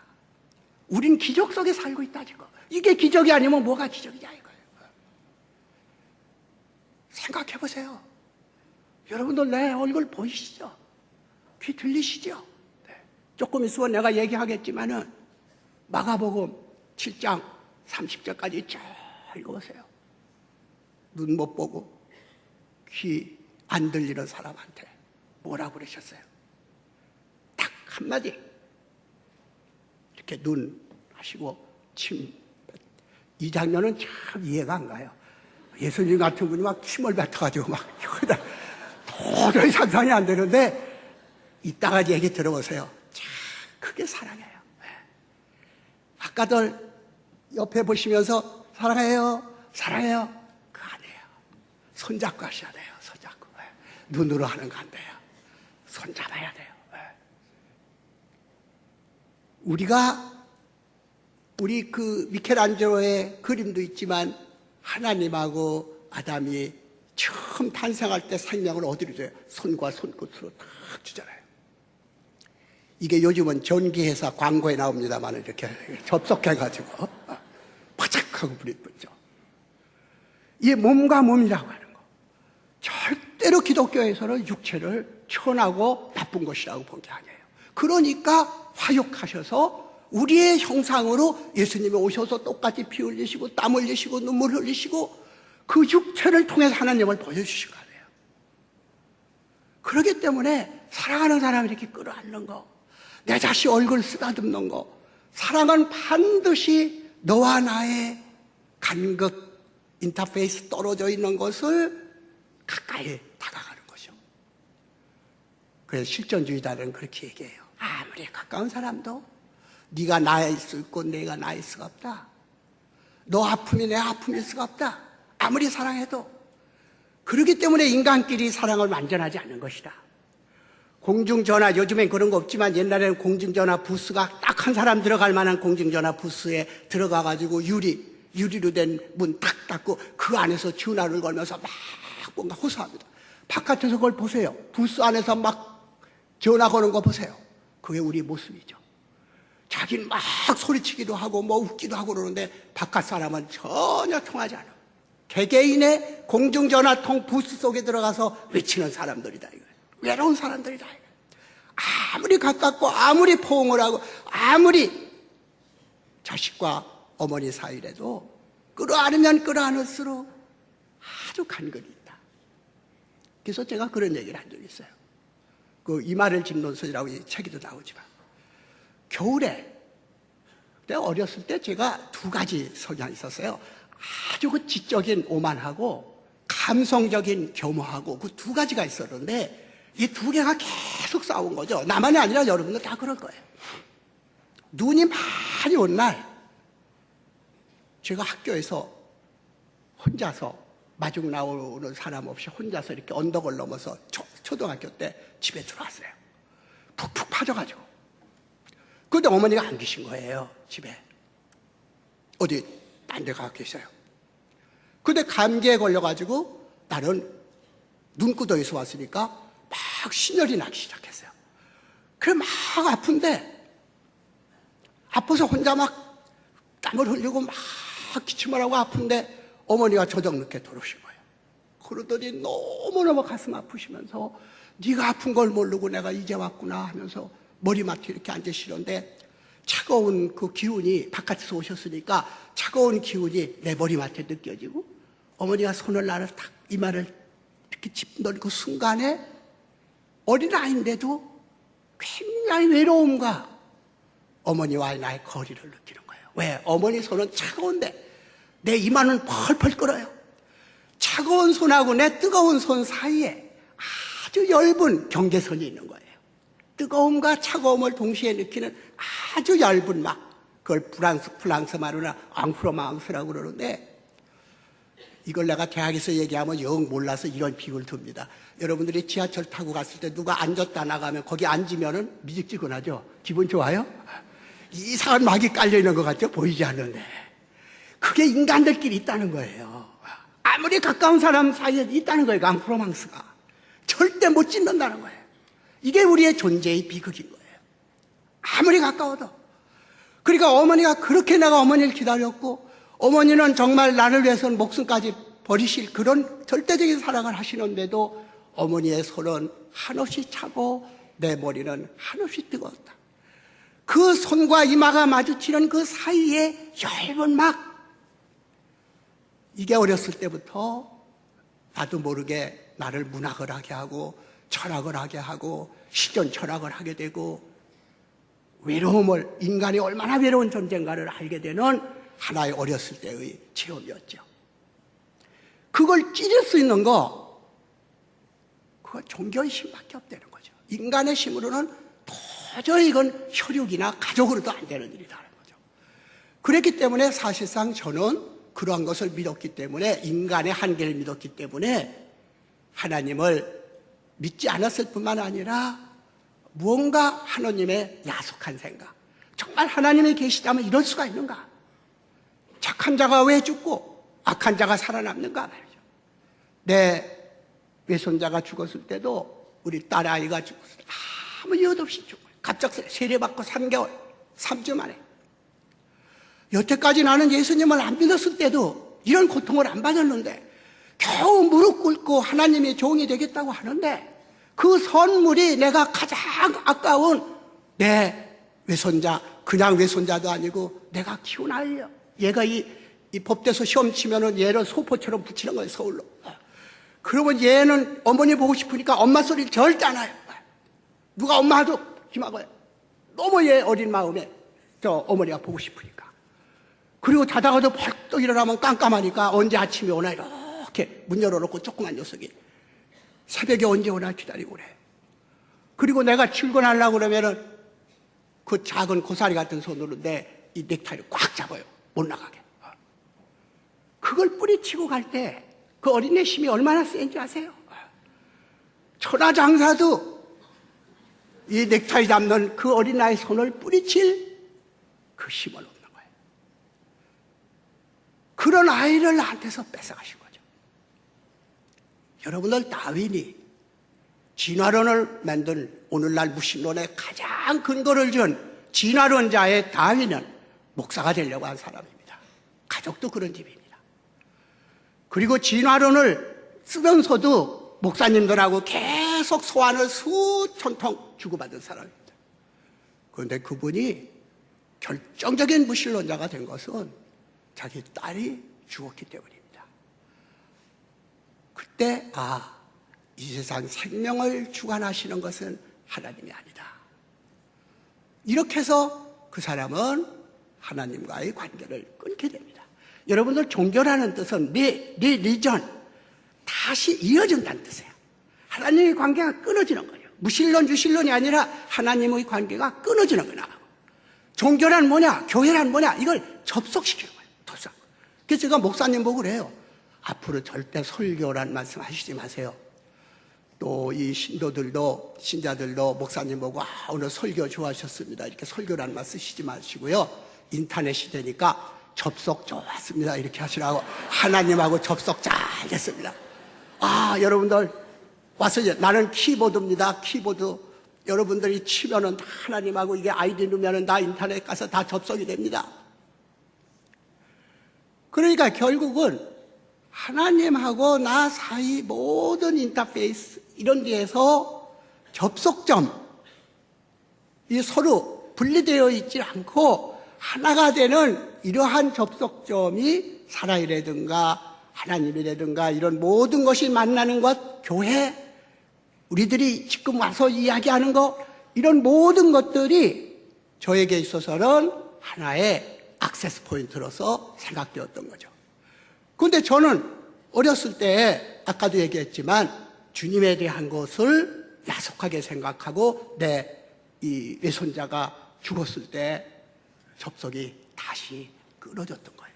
우린 기적 속에 살고 있다 지금. 이게 기적이 아니면 뭐가 기적이냐 이거예요. 생각해 보세요. 여러분들 내 얼굴 보이시죠? 귀 들리시죠? 네. 조금 있으면 내가 얘기하겠지만은 마가복음 7장 30절까지 쭉 읽어보세요. 눈 못 보고 귀 안 들리는 사람한테 뭐라고 그러셨어요? 딱 한마디. 이렇게 눈 하시고 침. 이 장면은 참 이해가 안 가요. 예수님 같은 분이 막 침을 뱉어가지고 막 이거다 도저히 상상이 안 되는데 이따가 얘기 들어보세요. 참 그게 사랑이에요. 아까들 옆에 보시면서 사랑해요, 사랑해요. 그거 아니에요. 손잡고 하셔야 돼요. 손잡고. 눈으로 하는 거 안 돼요. 손잡아야 돼요. 우리 그 미켈안젤로의 그림도 있지만 하나님하고 아담이 처음 탄생할 때 생명을 어디로 줘요? 손과 손끝으로 딱 주잖아요. 이게 요즘은 전기회사 광고에 나옵니다만 이렇게 접속해가지고 바짝하고 불이 붙죠. 이게 몸과 몸이라고 하는 거. 절대로 기독교에서는 육체를 천하고 나쁜 것이라고 본 게 아니에요. 그러니까 화육하셔서 우리의 형상으로 예수님이 오셔서 똑같이 피 흘리시고 땀 흘리시고 눈물 흘리시고 그 육체를 통해서 하나님을 보여주신 거 아니에요. 그렇기 때문에 사랑하는 사람을 이렇게 끌어안는 거, 내 자식 얼굴 쓰다듬는 거, 사랑은 반드시 너와 나의 간극, 인터페이스 떨어져 있는 것을 가까이 다가가는 거죠. 그래서 실존주의자들은 그렇게 얘기해요. 아무리 가까운 사람도 네가 나일 수 있고 내가 나일 수가 없다. 너 아픔이 내 아픔일 수가 없다. 아무리 사랑해도. 그렇기 때문에 인간끼리 사랑을 완전하지 않는 것이다. 공중전화, 요즘엔 그런 거 없지만 옛날에는 공중전화 부스가 딱 한 사람 들어갈 만한 공중전화 부스에 들어가가지고 유리로 된 문 탁 닫고 그 안에서 전화를 걸면서 막 뭔가 호소합니다. 바깥에서 그걸 보세요. 부스 안에서 막 전화 거는 거 보세요. 그게 우리 모습이죠. 자기는 막 소리치기도 하고 뭐 웃기도 하고 그러는데 바깥 사람은 전혀 통하지 않아. 개개인의 공중전화통 부스 속에 들어가서 외치는 사람들이다 이거예요. 외로운 사람들이다 이거예요. 아무리 가깝고 아무리 포옹을 하고 아무리 자식과 어머니 사이라도 끌어안으면 끌어안을수록 아주 간극이 있다. 그래서 제가 그런 얘기를 한 적이 있어요. 그 이마를 집론서라고 이 책에도 나오지만 겨울에 내가 어렸을 때 제가 두 가지 성향이 있었어요. 아주 그 지적인 오만하고 감성적인 겸허하고 그 두 가지가 있었는데 이 두 개가 계속 싸운 거죠. 나만이 아니라 여러분들 다 그럴 거예요. 눈이 많이 온 날 제가 학교에서 혼자서 마중 나오는 사람 없이 혼자서 이렇게 언덕을 넘어서 초등학교 때 집에 들어왔어요. 푹푹 파져가지고. 그런데 어머니가 안 계신 거예요, 집에. 어디 딴 데 가 계셔요. 근데 감기에 걸려가지고 나는 눈구덩이에서 왔으니까 막 신혈이 나기 시작했어요. 그래 막 아픈데 아파서 혼자 막 땀을 흘리고 막 기침을 하고 아픈데 어머니가 저녁 늦게 들어오신 거예요. 그러더니 너무너무 가슴 아프시면서 네가 아픈 걸 모르고 내가 이제 왔구나 하면서 머리맡에 이렇게 앉으시는데 차가운 그 기운이 바깥에서 오셨으니까 차가운 기운이 내 머리맡에 느껴지고 어머니가 손을 나를 탁 이마를 이렇게 짚는 그 순간에 어린아이인데도 굉장히 외로움과 어머니와의 나의 거리를 느끼는 거예요. 왜? 어머니 손은 차가운데 내 이마는 펄펄 끓어요. 차가운 손하고 내 뜨거운 손 사이에 아주 얇은 경계선이 있는 거예요. 뜨거움과 차가움을 동시에 느끼는 아주 얇은 막, 그걸 프랑스 말로는 앙프로망스라고 그러는데 이걸 내가 대학에서 얘기하면 영 몰라서 이런 비유를 듭니다. 여러분들이 지하철 타고 갔을 때 누가 앉았다 나가면 거기 앉으면은 미직지근하죠? 기분 좋아요? 이상한 막이 깔려있는 것 같죠? 보이지 않는데. 그게 인간들끼리 있다는 거예요. 아무리 가까운 사람 사이에 있다는 거예요. 앙프로망스가 절대 못 짓는다는 거예요. 이게 우리의 존재의 비극인 거예요. 아무리 가까워도. 그러니까 어머니가 그렇게 내가 어머니를 기다렸고, 어머니는 정말 나를 위해서는 목숨까지 버리실 그런 절대적인 사랑을 하시는데도 어머니의 손은 한없이 차고 내 머리는 한없이 뜨거웠다. 그 손과 이마가 마주치는 그 사이에 얇은 막, 이게 어렸을 때부터 나도 모르게 나를 문학을 하게 하고 철학을 하게 하고 실존 철학을 하게 되고 외로움을, 인간이 얼마나 외로운 존재인가를 알게 되는 하나의 어렸을 때의 체험이었죠. 그걸 찌를 수 있는 거, 그거 종교의 힘밖에 없다는 거죠. 인간의 힘으로는 도저히 이건 혈육이나 가족으로도 안 되는 일이라는 거죠. 그랬기 때문에 사실상 저는 그러한 것을 믿었기 때문에, 인간의 한계를 믿었기 때문에 하나님을 믿지 않았을 뿐만 아니라 무언가 하나님의 야속한 생각, 정말 하나님이 계시다면 이럴 수가 있는가? 착한 자가 왜 죽고 악한 자가 살아남는가 말이죠. 내 외손자가 죽었을 때도, 우리 딸아이가 죽었을 때 아무 이유도 없이 죽어요. 갑작스레 세례받고 3개월, 3주 만에. 여태까지 나는 예수님을 안 믿었을 때도 이런 고통을 안 받았는데 겨우 무릎 꿇고 하나님의 종이 되겠다고 하는데, 그 선물이 내가 가장 아까운 내 외손자, 그냥 외손자도 아니고 내가 키운 아이예요. 얘가 이 법대서 시험 치면은 얘를 소포처럼 붙이는 거예요, 서울로. 그러면 얘는 어머니 보고 싶으니까 엄마 소리를 절대 안 해요. 누가 엄마 하도 기막아요. 너무 얘 어린 마음에 저 어머니가 보고 싶으니까. 그리고 자다가도 벌떡 일어나면 깜깜하니까 언제 아침이 오나 이렇게 문 열어놓고 조그만 녀석이 새벽에 언제 오나 기다리고 그래. 그리고 내가 출근하려고 그러면은 그 작은 고사리 같은 손으로 내 이 넥타이를 꽉 잡아요. 못 나가게. 그걸 뿌리치고 갈 때 그 어린애 힘이 얼마나 센지 아세요? 천하장사도 이 넥타이 잡는 그 어린아이 손을 뿌리칠 그 힘은 없는 거예요. 그런 아이를 나한테서 뺏어가신 거죠. 여러분들, 다윈이 진화론을 만든 오늘날 무신론의 가장 근거를 준 진화론자의 다윈은 목사가 되려고 한 사람입니다. 가족도 그런 집입니다. 그리고 진화론을 쓰면서도 목사님들하고 계속 소환을 수천 통 주고받은 사람입니다. 그런데 그분이 결정적인 무신론자가 된 것은 자기 딸이 죽었기 때문입니다. 그때 이 세상 생명을 주관하시는 것은 하나님이 아니다. 이렇게 해서 그 사람은 하나님과의 관계를 끊게 됩니다. 여러분들, 종교라는 뜻은 리전, 다시 이어진다는 뜻이에요. 하나님의 관계가 끊어지는 거예요. 무신론, 유신론이 아니라 하나님의 관계가 끊어지는 거예요. 종교란 뭐냐, 교회란 뭐냐, 이걸 접속시키는 거예요. 접속. 그래서 제가 목사님 보고 그래요. 앞으로 절대 설교란 말씀 하시지 마세요. 또 이 신자들도 목사님 보고 오늘 설교 좋아하셨습니다, 이렇게 설교란 말 쓰시지 마시고요. 인터넷 시대니까 접속 좋았습니다, 이렇게 하시라고. 하나님하고 접속 잘 됐습니다. 여러분들 와서, 나는 키보드입니다. 키보드 여러분들이 치면은 다 하나님하고, 이게 아이디 누르면은 다 인터넷 가서 다 접속이 됩니다. 그러니까 결국은 하나님하고 나 사이 모든 인터페이스 이런 데에서 접속점, 이 서로 분리되어 있지 않고 하나가 되는 이러한 접속점이 사랑이라든가 하나님이라든가 이런 모든 것이 만나는 것, 교회, 우리들이 지금 와서 이야기하는 것, 이런 모든 것들이 저에게 있어서는 하나의 액세스 포인트로서 생각되었던 거죠. 그런데 저는 어렸을 때 아까도 얘기했지만 주님에 대한 것을 야속하게 생각하고 내 이 외손자가 죽었을 때 접속이 다시 끊어졌던 거예요.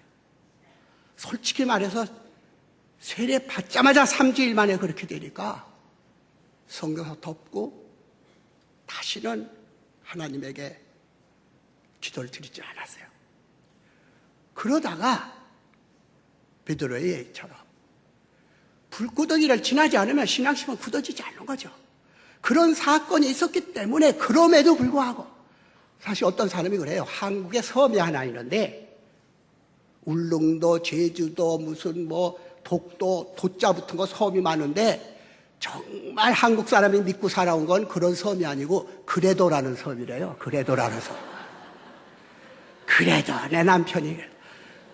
솔직히 말해서 세례 받자마자 3주일 만에 그렇게 되니까 성경서 덮고 다시는 하나님에게 기도를 드리지 않았어요. 그러다가 베드로의 예처럼 불구덩이를 지나지 않으면 신앙심은 굳어지지 않는 거죠. 그런 사건이 있었기 때문에 그럼에도 불구하고 사실 어떤 사람이 그래요. 한국에 섬이 하나 있는데 울릉도, 제주도, 무슨 뭐 독도, 도자 붙은 거 섬이 많은데 정말 한국 사람이 믿고 살아온 건 그런 섬이 아니고 그래도라는 섬이래요. 그래도라는 섬. 그래도 내 남편이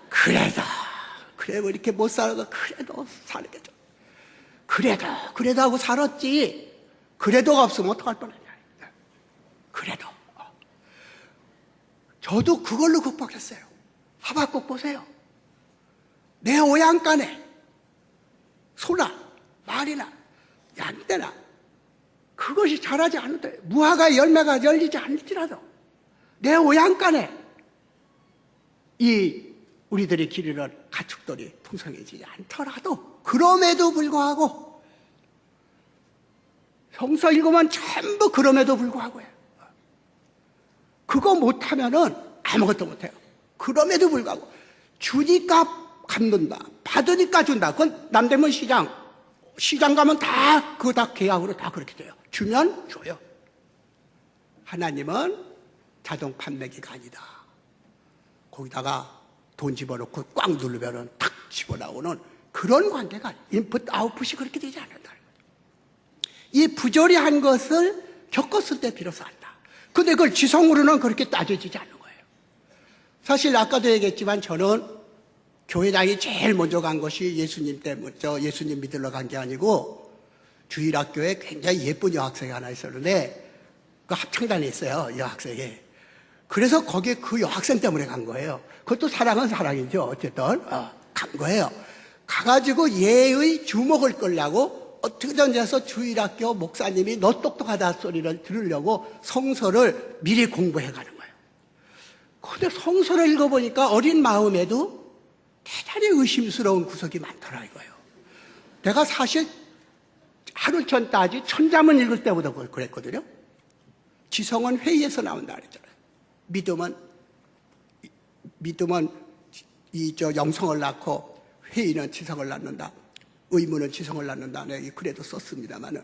그래도 그래 뭐 이렇게 못 살아도 그래도 사는 게 좀 그래도 하고 살았지. 그래도가 없으면 어떡할 뻔했냐. 그래도 저도 그걸로 극복했어요. 하박국 보세요. 내 오양간에 소나 말이나 양떼나 그것이 자라지 않는데 무화과 열매가 열리지 않을지라도 내 오양간에 이 우리들이 기르는 가축들이 풍성해지지 않더라도 그럼에도 불구하고 성서 읽으면 전부 그럼에도 불구하고요. 그거 못하면은 아무것도 못해요. 그럼에도 불구하고 주니까 갚는다, 받으니까 준다. 그건 남대문 시장 가면 다 그거 다 계약으로 다 그렇게 돼요. 주면 줘요. 하나님은 자동 판매기가 아니다. 거기다가 돈 집어넣고 꽉 누르면은 탁 집어나오는 그런 관계가 인풋 아웃풋이 그렇게 되지 않는다는 거예요. 이 부조리한 것을 겪었을 때 비로소 안다. 근데 그걸 지성으로는 그렇게 따져지지 않는 거예요. 사실 아까도 얘기했지만 저는 교회당이 제일 먼저 간 것이 예수님 때문에 예수님 믿으러 간 게 아니고 주일학교에 굉장히 예쁜 여학생이 하나 있었는데 그 합창단에 있어요. 여학생이. 그래서 거기에 그 여학생 때문에 간 거예요. 그것도 사랑은 사랑이죠. 어쨌든 간 거예요. 가가지고 얘의 주목을 끌려고 어떻게든 해서 주일학교 목사님이 너 똑똑하다 소리를 들으려고 성서를 미리 공부해 가는 거예요. 근데 성서를 읽어보니까 어린 마음에도 대단히 의심스러운 구석이 많더라 이거예요. 내가 사실 하루 전까지 천자문 읽을 때보다 그랬거든요. 지성은 회의에서 나온다 그랬잖아요. 믿음은 영성을 낳고 회의는 지성을 낳는다. 의무는 지성을 낳는다. 내가 그래도 썼습니다만은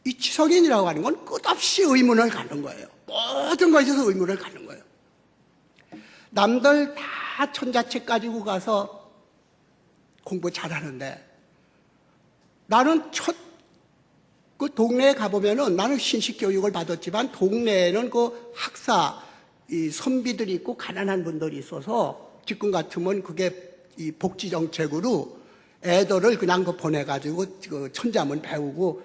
이 지성인이라고 하는 건 끝없이 의문을 갖는 거예요. 모든 것에서 의문을 갖는 거예요. 남들 다 천자책 가지고 가서 공부 잘하는데 나는 그 동네에 가보면은 나는 신식 교육을 받았지만 동네에는 그 학사, 이 선비들이 있고 가난한 분들이 있어서 지금 같으면 그게 이 복지 정책으로 애들을 그냥 그 보내가지고 그 천자문 배우고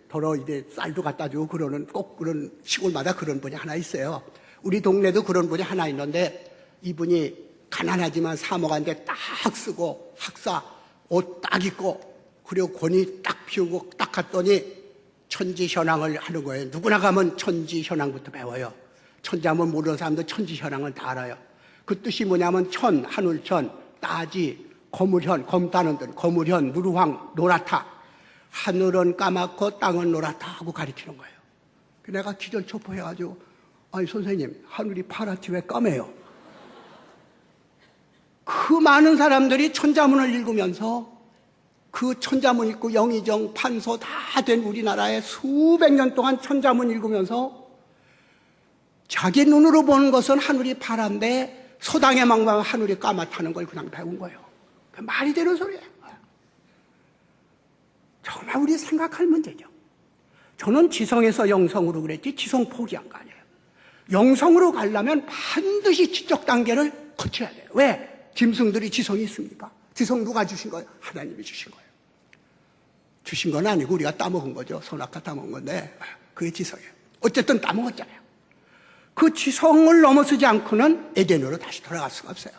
더러 이제 쌀도 갖다 주고 그러는 꼭 그런 시골마다 그런 분이 하나 있어요. 우리 동네도 그런 분이 하나 있는데 이분이 가난하지만 사모한테 딱 쓰고 학사 옷 딱 입고 그리고 권위 딱 피우고 딱 갔더니 천지현황을 하는 거예요. 누구나 가면 천지현황부터 배워요. 천자문 모르는 사람도 천지현황을 다 알아요. 그 뜻이 뭐냐면 천, 하늘천, 따지, 거물현, 검다는 듯, 거물현, 누르황, 노랗다. 하늘은 까맣고 땅은 노랗다 하고 가리키는 거예요. 내가 기절초포해가지고 아니 선생님 하늘이 파랗지 왜 까매요? 그 많은 사람들이 천자문을 읽으면서 그 천자문 읽고 영의정, 판소 다 된 우리나라에 수백 년 동안 천자문 읽으면서 자기 눈으로 보는 것은 하늘이 파란데 서당에 망가면 하늘이 까맣다는 걸 그냥 배운 거예요. 말이 되는 소리예요. 정말 우리 생각할 문제죠. 저는 지성에서 영성으로 그랬지 지성 포기한 거 아니에요. 영성으로 가려면 반드시 지적 단계를 거쳐야 돼요. 왜? 짐승들이 지성이 있습니까? 지성 누가 주신 거예요? 하나님이 주신 거예요. 주신 건 아니고 우리가 따먹은 거죠. 선악과 따먹은 건데 그게 지성이에요. 어쨌든 따먹었잖아요. 그 지성을 넘어서지 않고는 에덴으로 다시 돌아갈 수가 없어요.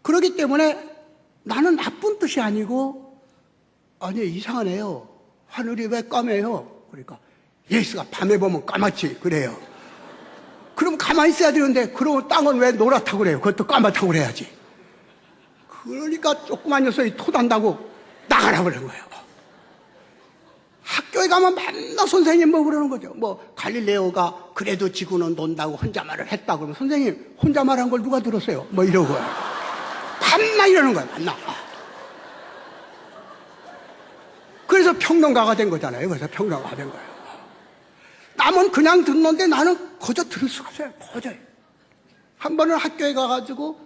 그렇기 때문에 나는 나쁜 뜻이 아니고 아니 이상하네요. 하늘이 왜 까매요? 그러니까 예수가 밤에 보면 까맣지 그래요. 그럼 가만히 있어야 되는데 그러면 땅은 왜 노랗다고 그래요? 그것도 까맣다고 그래야지. 그러니까 조그만 녀석이 토단다고 나가라고 그러는 거예요. 학교에 가면 맨날 선생님 뭐 그러는 거죠. 뭐 갈릴레오가 그래도 지구는 돈다고 혼자말을 했다 그러면 선생님 혼자말한 걸 누가 들었어요? 뭐 이러고 밤낮 이러는 거예요. 밤낮. 그래서 평론가가 된 거잖아요. 그래서 평론가가 된 거예요. 남은 그냥 듣는데 나는 거저 들을 수가 없어요. 거저요. 한 번은 학교에 가가지고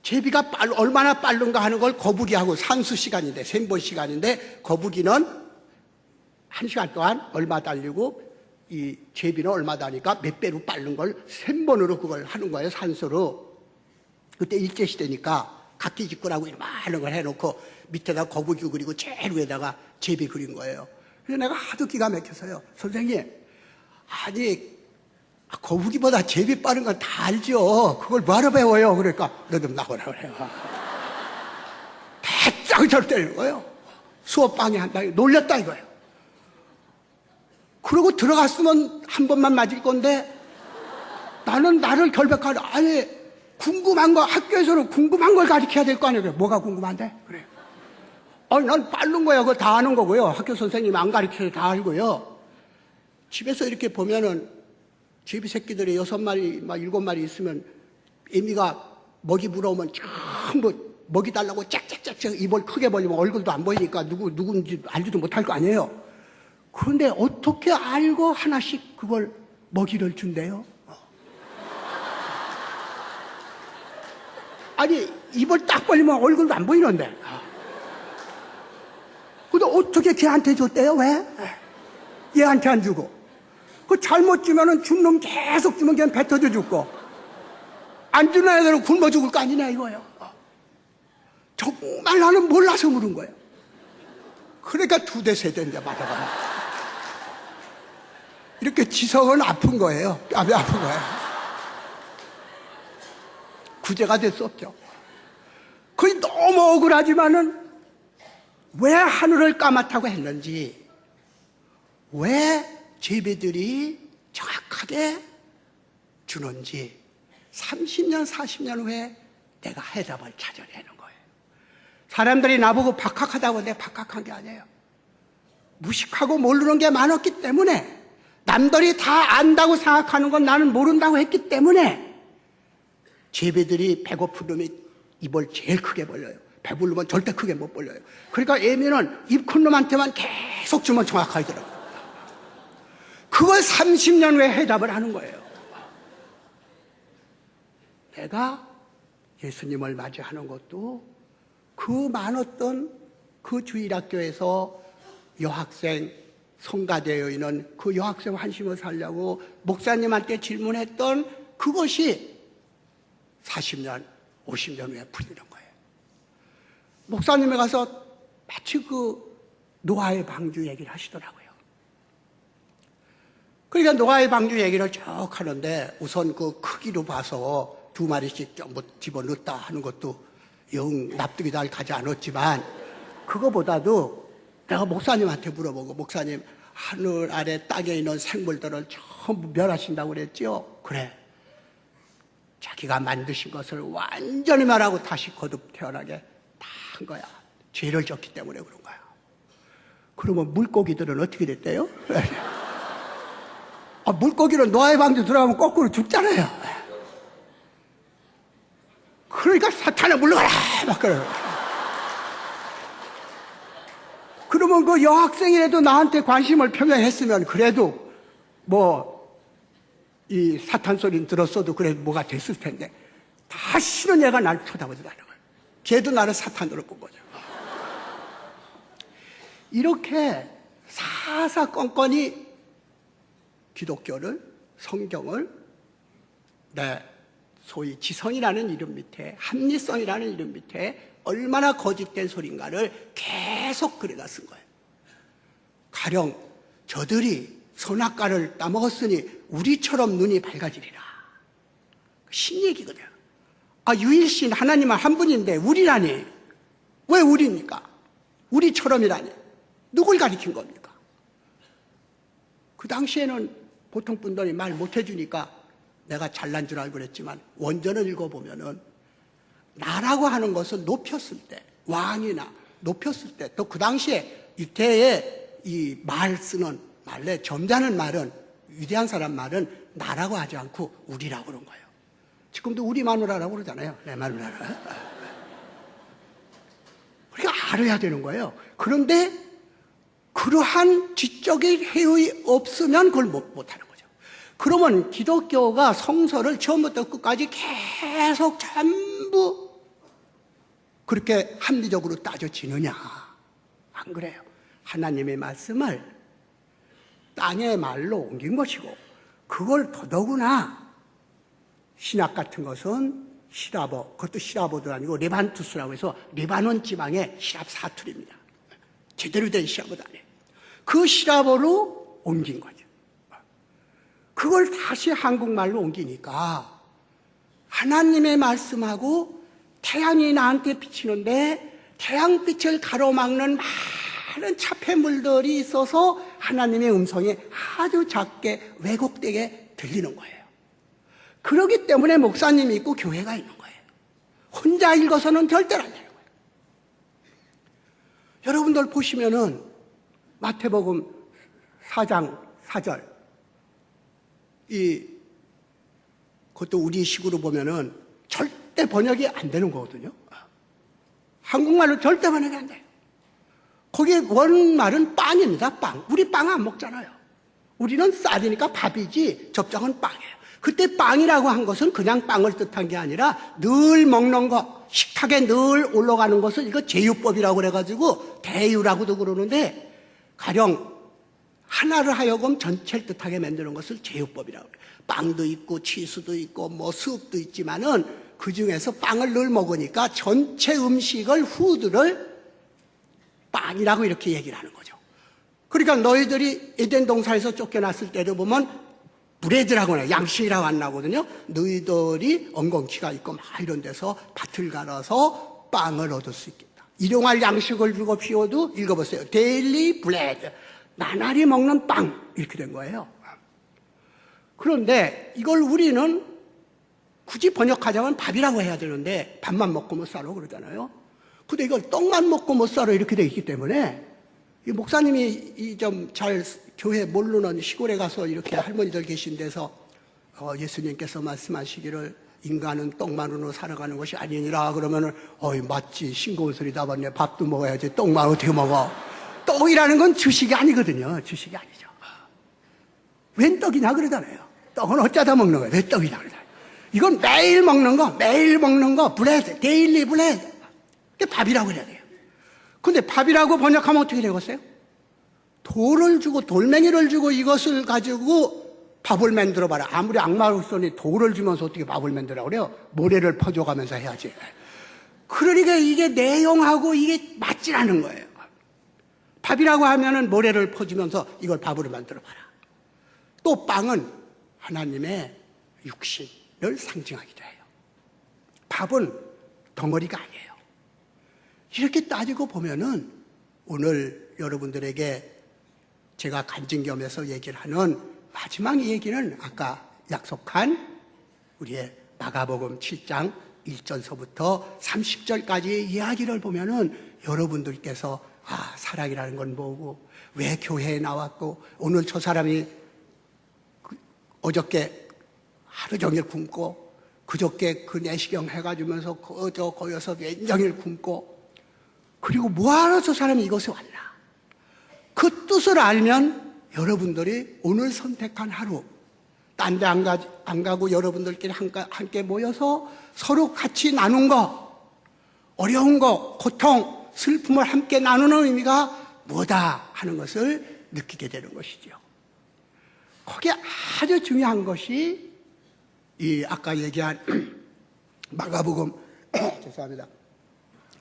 제비가 얼마나 빠른가 하는 걸 거북이하고 산수 시간인데, 생본 시간인데, 거북이는 1시간 동안 얼마 달리고, 이 제비는 얼마 다니까 몇 배로 빠른 걸 3번으로 그걸 하는 거예요, 산수로. 그때 일제시대니까 각기직구라고 이만한 걸 해놓고 밑에다 거북이 그리고 제일 위에다가 제비 그린 거예요. 그래서 내가 하도 기가 막혀서요. 선생님, 아니, 거북이보다 제비 빠른 건 다 알죠. 그걸 뭐하러 배워요? 그러니까 너 좀 나오라 그래요. 대짱 때리는 거예요. 수업 방해한다. 놀렸다 이거예요. 그러고 들어갔으면 한 번만 맞을 건데 나는 나를 결백하려. 아니, 궁금한 거, 학교에서는 궁금한 걸 가르쳐야 될 거 아니에요. 그래. 뭐가 궁금한데? 그래. 아니, 난 빠른 거야. 그거 다 아는 거고요. 학교 선생님이 안 가르쳐도 다 알고요. 집에서 이렇게 보면은 제비 새끼들이 6마리, 7마리 있으면 애미가 먹이 물어오면 전부 먹이 달라고 짝짝짝짝 입을 크게 벌리면 얼굴도 안 보이니까 누군지 알지도 못할 거 아니에요. 그런데 어떻게 알고 하나씩 그걸 먹이를 준대요? 아니, 입을 딱 벌리면 얼굴도 안 보이는데. 근데 어떻게 걔한테 줬대요? 왜? 얘한테 안 주고. 그 잘못 주면은 준 놈 계속 주면 걔는 뱉어져 죽고. 안 주는 애들은 굶어 죽을 거 아니냐 이거예요. 정말 나는 몰라서 물은 거예요. 그러니까 2대 세대인데 맞아봐요. 이렇게 지성은 아픈 거예요. 뺨이 아픈 거예요. 구제가 될 수 없죠. 그게 너무 억울하지만은 왜 하늘을 까맣다고 했는지, 왜 제비들이 정확하게 주는지 30년, 40년 후에 내가 해답을 찾아내는 거예요. 사람들이 나보고 박학하다고 내가 박학한 게 아니에요. 무식하고 모르는 게 많았기 때문에, 남들이 다 안다고 생각하는 건 나는 모른다고 했기 때문에 제비들이 배고픈 놈이 입을 제일 크게 벌려요. 배부르면 절대 크게 못 벌려요. 그러니까 애미는 입 큰 놈한테만 계속 주면 정확하게 들어가요. 그걸 30년 후에 해답을 하는 거예요. 내가 예수님을 맞이하는 것도 그 많았던 그 주일학교에서 여학생, 성가되어 있는 그 여학생 환심을 살려고 목사님한테 질문했던 그것이 40년, 50년 후에 풀리는 거예요. 목사님에 가서 마치 그 노아의 방주 얘기를 하시더라고요. 그러니까 노아의 방주 얘기를 쭉 하는데 우선 그 크기로 봐서 2마리씩 전부 집어넣었다 하는 것도 영 납득이 잘 가지 않았지만, 그거보다도 내가 목사님한테 물어보고, 목사님, 하늘 아래 땅에 있는 생물들을 전부 멸하신다고 그랬죠? 그래. 자기가 만드신 것을 완전히 말하고 다시 거듭 태어나게 다 한 거야. 죄를 졌기 때문에 그런 거야. 그러면 물고기들은 어떻게 됐대요? 물고기는 노아의 방주 들어가면 거꾸로 죽잖아요. 그러니까 사탄아 물러가라! 막 그래요. 그러면 그 여학생이라도 나한테 관심을 표명했으면 그래도 이 사탄 소리는 들었어도 그래도 뭐가 됐을 텐데, 다시는 얘가 나를 쳐다보지 않는 거예요. 걔도 나를 사탄으로 본 거죠. 이렇게 사사건건이 기독교를, 성경을 소위 지성이라는 이름 밑에, 합리성이라는 이름 밑에 얼마나 거짓된 소린가를 계속 그려다 쓴 거예요. 가령 저들이 선악과를 따먹었으니 우리처럼 눈이 밝아지리라. 신얘기거든요. 유일신 하나님은 한 분인데 우리라니. 왜 우리입니까? 우리처럼이라니. 누굴 가리킨 겁니까? 그 당시에는 보통 분들이 말 못해주니까 내가 잘난 줄 알고 그랬지만, 원전을 읽어보면은 나라고 하는 것은 높였을 때, 왕이나 높였을 때, 또 그 당시에 유태의 이 말 쓰는 말에 점잖은 말은, 위대한 사람 말은 나라고 하지 않고 우리라고 그런 거예요. 지금도 우리 마누라라고 그러잖아요. 내 마누라. 그러니까 알아야 되는 거예요. 그런데 그러한 지적인 해의 없으면 그걸 못하는 거죠. 그러면 기독교가 성서를 처음부터 끝까지 계속 전부 그렇게 합리적으로 따져지느냐? 안 그래요. 하나님의 말씀을 땅의 말로 옮긴 것이고, 그걸 더더구나 신학 같은 것은 시라버, 그것도 시라버도 아니고 레반투스라고 해서 레바논 지방의 시랍 사투리입니다. 제대로 된 시라버도 아니에요. 그 시라버로 옮긴 거죠. 그걸 다시 한국말로 옮기니까 하나님의 말씀하고 태양이 나한테 비치는데 태양빛을 가로막는 많은 차폐물들이 있어서 하나님의 음성이 아주 작게 왜곡되게 들리는 거예요. 그렇기 때문에 목사님이 있고 교회가 있는 거예요. 혼자 읽어서는 절대로 안 되는 거예요. 여러분들 보시면은 마태복음 4장 4절 그것도 우리 식으로 보면은 절대 번역이 안 되는 거거든요. 한국말로 절대 번역이 안 돼요. 거기 원말은 빵입니다. 빵. 우리 빵 안 먹잖아요. 우리는 쌀이니까 밥이지 접장은 빵이에요. 그때 빵이라고 한 것은 그냥 빵을 뜻한 게 아니라 늘 먹는 거, 식탁에 늘 올라가는 것을 이거 제유법이라고 그래가지고 대유라고도 그러는데, 가령 하나를 하여금 전체를 뜻하게 만드는 것을 제유법이라고 그래요. 빵도 있고 치수도 있고 뭐 수업도 있지만은 그 중에서 빵을 늘 먹으니까 전체 음식을 후드를 빵이라고 이렇게 얘기를 하는 거죠. 그러니까 너희들이 에덴 동산에서 쫓겨났을 때도 보면 브레드라고 해요. 양식이라고 안 나거든요. 너희들이 엉겅퀴가 있고 막 이런 데서 밭을 갈아서 빵을 얻을 수 있겠다. 일용할 양식을 주고 피워도 읽어보세요. 데일리 브레드. 나날이 먹는 빵. 이렇게 된 거예요. 그런데 이걸 우리는 굳이 번역하자면 밥이라고 해야 되는데 밥만 먹고 못 살아 그러잖아요. 근데 이걸 떡만 먹고 못 살아 이렇게 돼 있기 때문에 이 목사님이 좀 잘 교회 모르는 시골에 가서 이렇게 할머니들 계신 데서 예수님께서 말씀하시기를 인간은 떡만으로 살아가는 것이 아니니라 그러면은 맞지, 싱거운 소리 다 봤네. 밥도 먹어야지 떡만 어떻게 먹어. 떡이라는 건 주식이 아니거든요. 주식이 아니죠. 웬 떡이냐 그러잖아요. 떡은 어쩌다 먹는 거예요. 왜 떡이냐 그러잖아요. 이건 매일 먹는 거 브레드, 데일리 브레드. 그게 밥이라고 그래야 돼요. 근데 밥이라고 번역하면 어떻게 되겠어요? 돌을 주고 돌멩이를 주고 이것을 가지고 밥을 만들어봐라. 아무리 악마로서니 돌을 주면서 어떻게 밥을 만들어 그래요? 모래를 퍼줘가면서 해야지. 그러니까 이게 내용하고 이게 맞질 않은 거예요. 밥이라고 하면은 모래를 퍼주면서 이걸 밥으로 만들어봐라. 또 빵은 하나님의 육신을 상징하기도 해요. 밥은 덩어리가 아니에요. 이렇게 따지고 보면은 오늘 여러분들에게 제가 간증겸해서 얘기를 하는 마지막 얘기는 아까 약속한 우리의 마가복음 7장 1절서부터 30절까지의 이야기를 보면은 여러분들께서 사랑이라는 건 뭐고, 왜 교회에 나왔고, 오늘 저 사람이 어저께 하루 종일 굶고, 그저께 그 내시경 해가지면서 거여서 왼종일 굶고, 그리고 뭐하러 저 사람이 이곳에 왔나? 그 뜻을 알면 여러분들이 오늘 선택한 하루, 딴 데 안 가고 여러분들끼리 함께 모여서 서로 같이 나눈 거, 어려운 거, 고통, 슬픔을 함께 나누는 의미가 뭐다 하는 것을 느끼게 되는 것이죠. 거기에 아주 중요한 것이 이 아까 얘기한 마가복음 죄송합니다.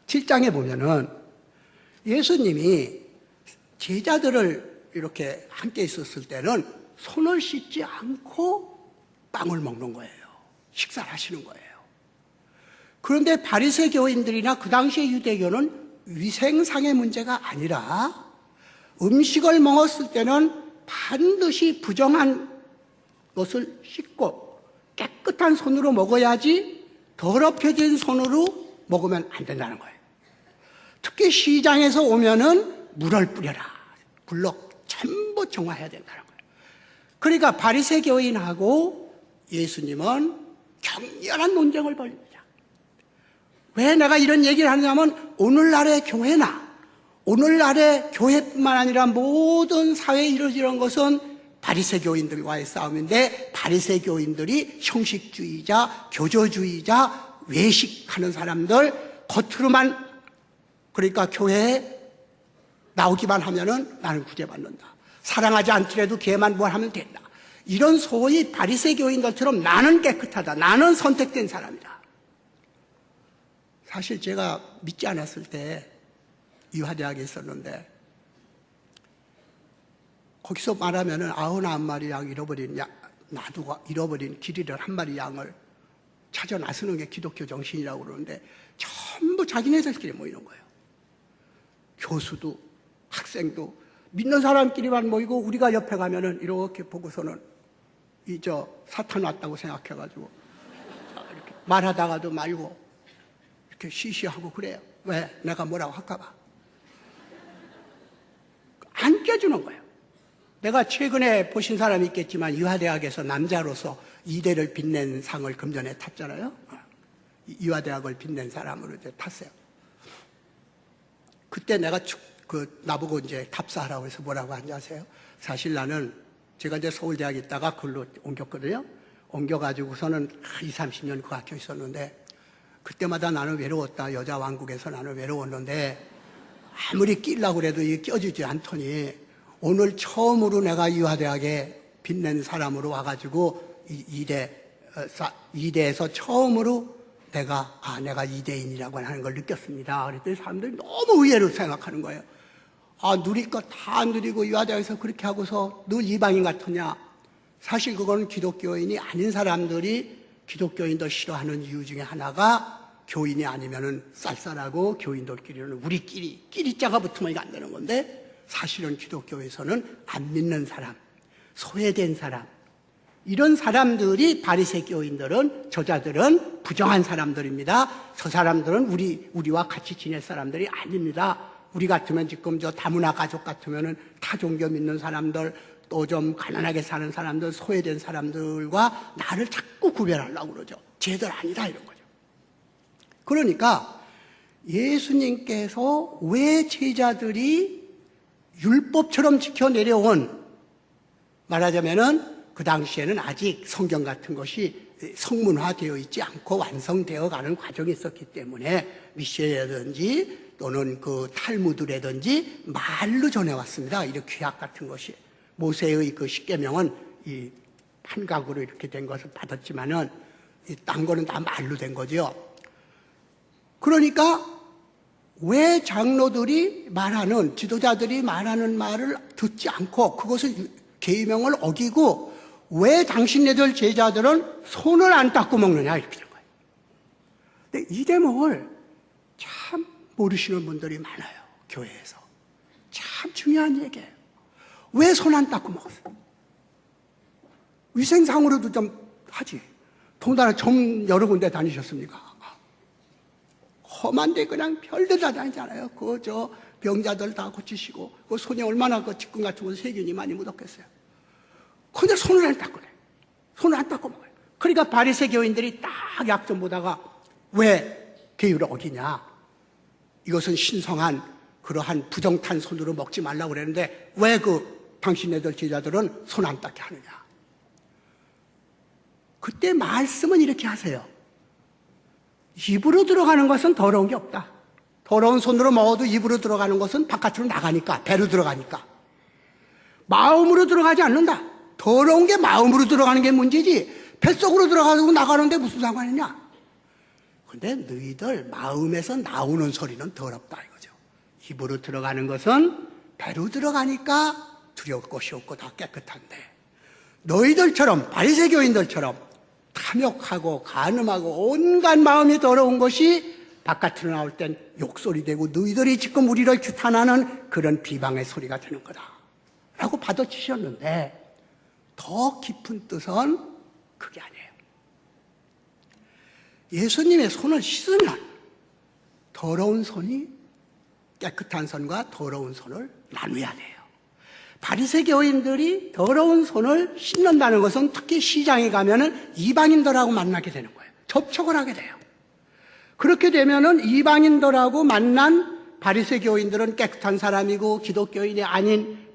7장에 보면은 예수님이 제자들을 이렇게 함께 있었을 때는 손을 씻지 않고 빵을 먹는 거예요. 식사를 하시는 거예요. 그런데 바리새 교인들이나 그 당시의 유대교는 위생상의 문제가 아니라 음식을 먹었을 때는 반드시 부정한 것을 씻고 깨끗한 손으로 먹어야지 더럽혀진 손으로 먹으면 안 된다는 거예요. 특히 시장에서 오면은 물을 뿌려라. 불로 전부 정화해야 된다는 거예요. 그러니까 바리새 교인하고 예수님은 격렬한 논쟁을 벌입니다. 왜 내가 이런 얘기를 하냐면 오늘날의 교회나 오늘날의 교회뿐만 아니라 모든 사회에 이루어지는 것은 바리새교인들과의 싸움인데, 바리새교인들이 형식주의자, 교조주의자, 외식하는 사람들, 겉으로만, 그러니까 교회에 나오기만 하면은 나는 구제받는다, 사랑하지 않더라도 걔만 뭘 하면 된다, 이런 소위 바리새교인들처럼 나는 깨끗하다, 나는 선택된 사람이다. 사실 제가 믿지 않았을 때 이화대학에 있었는데, 거기서 말하면은 99마리 양 놔두고 잃어버린 길이를 한 마리 양을 찾아 나서는 게 기독교 정신이라고 그러는데, 전부 자기네들끼리 모이는 거예요. 교수도 학생도 믿는 사람끼리만 모이고, 우리가 옆에 가면은 이렇게 보고서는 사탄 왔다고 생각해가지고 이렇게 말하다가도 말고 이렇게 시시하고 그래요. 왜? 내가 뭐라고 할까봐. 안 껴주는 거예요. 내가 최근에 보신 사람이 있겠지만 이화대학에서 남자로서 이대를 빛낸 상을 금년에 탔잖아요. 이화대학을 빛낸 사람으로 이제 탔어요. 그때 내가 나보고 이제 답사하라고 해서 뭐라고 하는지 아세요? 사실 나는, 제가 이제 서울대학에 있다가 그걸로 옮겼거든요. 옮겨가지고서는 20, 30년 그 학교에 있었는데, 그때마다 나는 외로웠다. 여자 왕국에서 나는 외로웠는데, 아무리 끼려고 그래도 이게 껴주지 않더니, 오늘 처음으로 내가 이화대학에 빛낸 사람으로 와가지고, 이대에서 처음으로 내가 이대인이라고 하는 걸 느꼈습니다. 그랬더니 사람들이 너무 의외로 생각하는 거예요. 누릴 것 다 누리고 이화대학에서 그렇게 하고서 늘 이방인 같으냐. 사실 그건 기독교인이 아닌 사람들이 기독교인들 싫어하는 이유 중에 하나가, 교인이 아니면은 쌀쌀하고 교인들끼리는 우리끼리 끼리자가 붙으면 이게 안 되는 건데, 사실은 기독교에서는 안 믿는 사람, 소외된 사람, 이런 사람들이 바리새교인들은, 저자들은 부정한 사람들입니다. 저 사람들은 우리와 같이 지낼 사람들이 아닙니다. 우리 같으면 지금 다문화 가족 같으면은 타 종교 믿는 사람들, 또 좀 가난하게 사는 사람들, 소외된 사람들과 나를 자꾸 구별하려고 그러죠. 쟤들 아니다 이런 거죠. 그러니까 예수님께서 왜 제자들이 율법처럼 지켜 내려온, 말하자면은 그 당시에는 아직 성경 같은 것이 성문화되어 있지 않고 완성되어 가는 과정이 있었기 때문에 미시라든지 또는 그 탈무드라든지 말로 전해왔습니다. 이런 규약 같은 것이. 모세의 그 십계명은 이 판각으로 이렇게 된 것을 받았지만은 딴 거는 다 말로 된 거죠. 그러니까 왜 장로들이 말하는, 지도자들이 말하는 말을 듣지 않고 그것을 계명을 어기고 왜 당신네들 제자들은 손을 안 닦고 먹느냐, 이렇게 된 거예요. 근데 이 대목을 참 모르시는 분들이 많아요. 교회에서. 참 중요한 얘기예요. 왜 손 안 닦고 먹었어요? 위생상으로도 좀 하지. 동달아 좀 여러 군데 다니셨습니까? 험한데 그냥 별들 다 다니잖아요. 병자들 다 고치시고, 손이 얼마나 직근 같은 거 세균이 많이 묻었겠어요. 근데 손을 안 닦고 그래. 손을 안 닦고 먹어요. 그러니까 바리새교인들이 딱 약점 보다가 왜 계율을 어기냐. 이것은 신성한 그러한 부정탄 손으로 먹지 말라고 그랬는데 왜 당신네들 제자들은 손 안 닦게 하느냐. 그때 말씀은 이렇게 하세요. 입으로 들어가는 것은 더러운 게 없다. 더러운 손으로 먹어도 입으로 들어가는 것은 바깥으로 나가니까, 배로 들어가니까. 마음으로 들어가지 않는다. 더러운 게 마음으로 들어가는 게 문제지, 뱃속으로 들어가고 나가는데 무슨 상관이냐. 근데 너희들 마음에서 나오는 소리는 더럽다 이거죠. 입으로 들어가는 것은 배로 들어가니까 두려울 것이 없고 다 깨끗한데, 너희들처럼, 바리새교인들처럼 탐욕하고 간음하고 온갖 마음이 더러운 것이 바깥으로 나올 땐 욕소리 되고 너희들이 지금 우리를 규탄하는 그런 비방의 소리가 되는 거다 라고 받아치셨는데, 더 깊은 뜻은 그게 아니에요. 예수님의 손을 씻으면 더러운 손이 깨끗한 손과 더러운 손을 나눠야 돼요. 바리새교인들이 더러운 손을 씻는다는 것은 특히 시장에 가면은 이방인들하고 만나게 되는 거예요. 접촉을 하게 돼요. 그렇게 되면은 이방인들하고 만난 바리새 교인들은 깨끗한 사람이고 기독교인이 아닌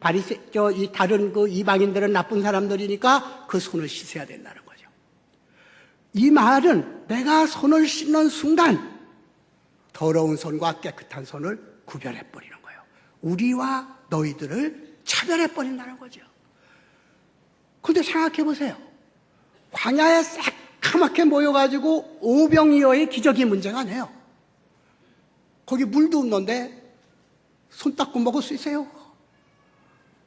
이 다른 그 이방인들은 나쁜 사람들이니까 그 손을 씻어야 된다는 거죠. 이 말은 내가 손을 씻는 순간 더러운 손과 깨끗한 손을 구별해 버리는 거예요. 우리와 너희들을 차별해 버린다는 거죠. 그런데 생각해 보세요. 광야에 새까맣게 모여가지고 오병이어의 기적이 문제가 아니에요. 거기 물도 없는데 손 닦고 먹을 수 있어요?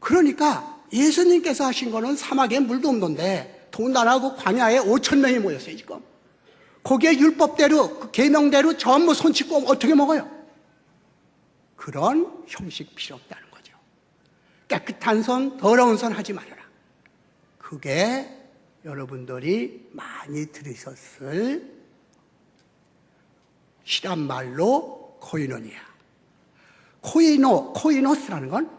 그러니까 예수님께서 하신 거는 사막에 물도 없는데 더군다나 광야에 5천 명이 모였어요 지금. 거기에 율법대로 그 계명대로 전부 손 씻고 어떻게 먹어요? 그런 형식 필요 없다는 거죠. 깨끗한 손, 더러운 손 하지 말아라. 그게 여러분들이 많이 들으셨을 실한 말로 코이노니아. 코이노스라는 건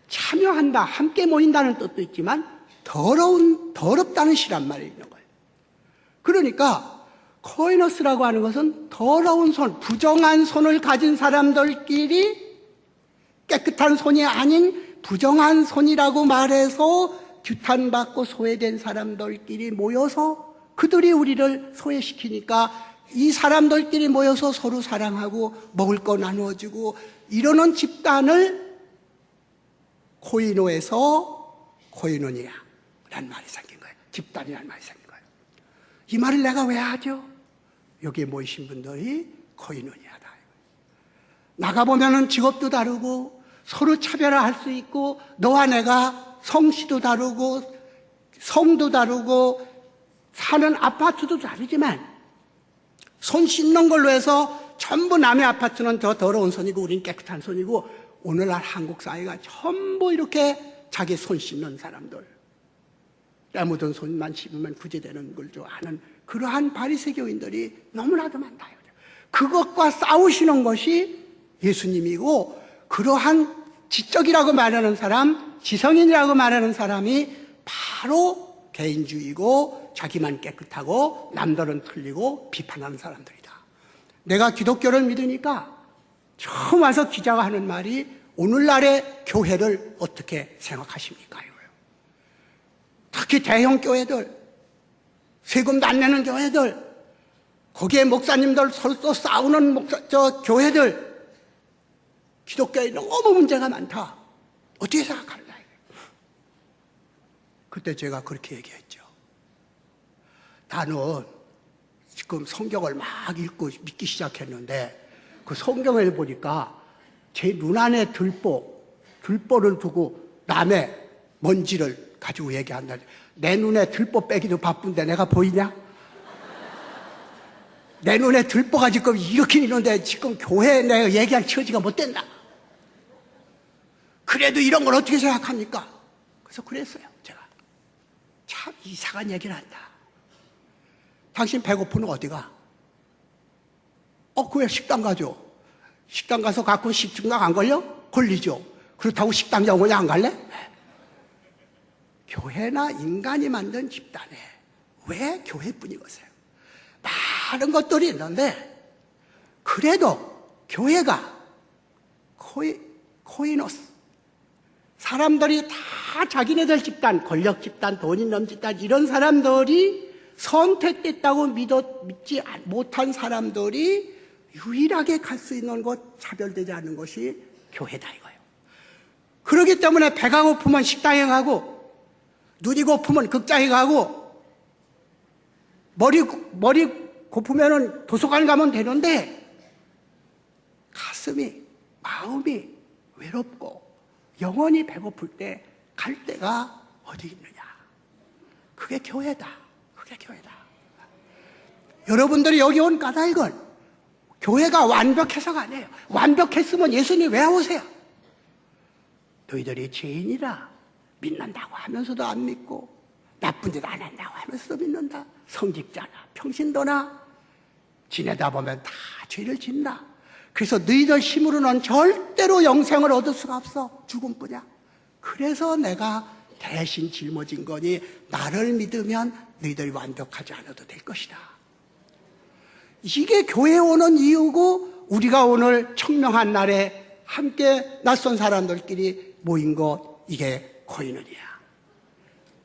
참여한다, 함께 모인다는 뜻도 있지만 더럽다는 실한 말이 있는 거예요. 그러니까 코이노스라고 하는 것은 더러운 손, 부정한 손을 가진 사람들끼리 깨끗한 손이 아닌 부정한 손이라고 말해서 규탄받고 소외된 사람들끼리 모여서 그들이 우리를 소외시키니까 이 사람들끼리 모여서 서로 사랑하고 먹을 거 나누어주고 이러는 집단을 코이노에서 코이노니아라는 말이 생긴 거예요. 집단이라는 말이 생긴 거예요. 이 말을 내가 왜 하죠? 여기에 모이신 분들이 코이노니아다. 나가보면은 직업도 다르고 서로 차별화할 수 있고 너와 내가 성씨도 다르고 성도 다르고 사는 아파트도 다르지만 손 씻는 걸로 해서 전부 남의 아파트는 더 더러운 손이고 우린 깨끗한 손이고 오늘날 한국 사회가 전부 이렇게 자기 손 씻는 사람들 때 묻은 손만 씹으면 구제되는 걸 좋아하는 그러한 바리새교인들이 너무나도 많다. 그것과 싸우시는 것이 예수님이고 그러한 지적이라고 말하는 사람, 지성인이라고 말하는 사람이 바로 개인주의고 자기만 깨끗하고 남들은 틀리고 비판하는 사람들이다. 내가 기독교를 믿으니까 처음 와서 기자가 하는 말이 오늘날의 교회를 어떻게 생각하십니까? 특히 대형 교회들, 세금도 안 내는 교회들, 거기에 목사님들 서로 싸우는 교회들, 기독교에 너무 문제가 많다. 어떻게 생각할래? 그때 제가 그렇게 얘기했죠. 나는 지금 성경을 막 읽고 믿기 시작했는데 그 성경을 보니까 제 눈 안에 들보를 두고 남의 먼지를 가지고 얘기한다. 내 눈에 들보 빼기도 바쁜데 내가 보이냐? 내 눈에 들보가 지금 이렇게 있는데 지금 교회에 내가 얘기할 처지가 못 된다. 그래도 이런 걸 어떻게 생각합니까? 그래서 그랬어요, 제가. 참 이상한 얘기를 한다. 당신 배고프면 어디가? 그 왜 식당 가죠? 식당 가서 가끔 식중독 안 걸려? 걸리죠. 그렇다고 식당 영원히 안 갈래? 교회나 인간이 만든 집단에 왜 교회뿐이겠어요? 많은 것들이 있는데 그래도 교회가 코이노스 사람들이 다 자기네들 집단, 권력 집단, 돈 있는 집단 이런 사람들이 선택됐다고 믿지 못한 사람들이 유일하게 갈 수 있는 곳, 차별되지 않는 것이 교회다 이거예요. 그렇기 때문에 배가 고프면 식당에 가고 눈이 고프면 극장에 가고 머리 고프면 도서관 가면 되는데 가슴이 마음이 외롭고 영원히 배고플 때 갈 데가 어디 있느냐. 그게 교회다. 그게 교회다. 여러분들이 여기 온 까닭은 교회가 완벽해서가 아니에요. 완벽했으면 예수님 왜 오세요? 너희들이 죄인이라 믿는다고 하면서도 안 믿고 나쁜 짓 안 한다고 하면서도 믿는다. 성직자나 평신도나 지내다 보면 다 죄를 짓나. 그래서 너희들 힘으로는 절대로 영생을 얻을 수가 없어. 죽음뿐이야. 그래서 내가 대신 짊어진 거니 나를 믿으면 너희들이 완벽하지 않아도 될 것이다. 이게 교회에 오는 이유고 우리가 오늘 청명한 날에 함께 낯선 사람들끼리 모인 것, 이게 코인원이야.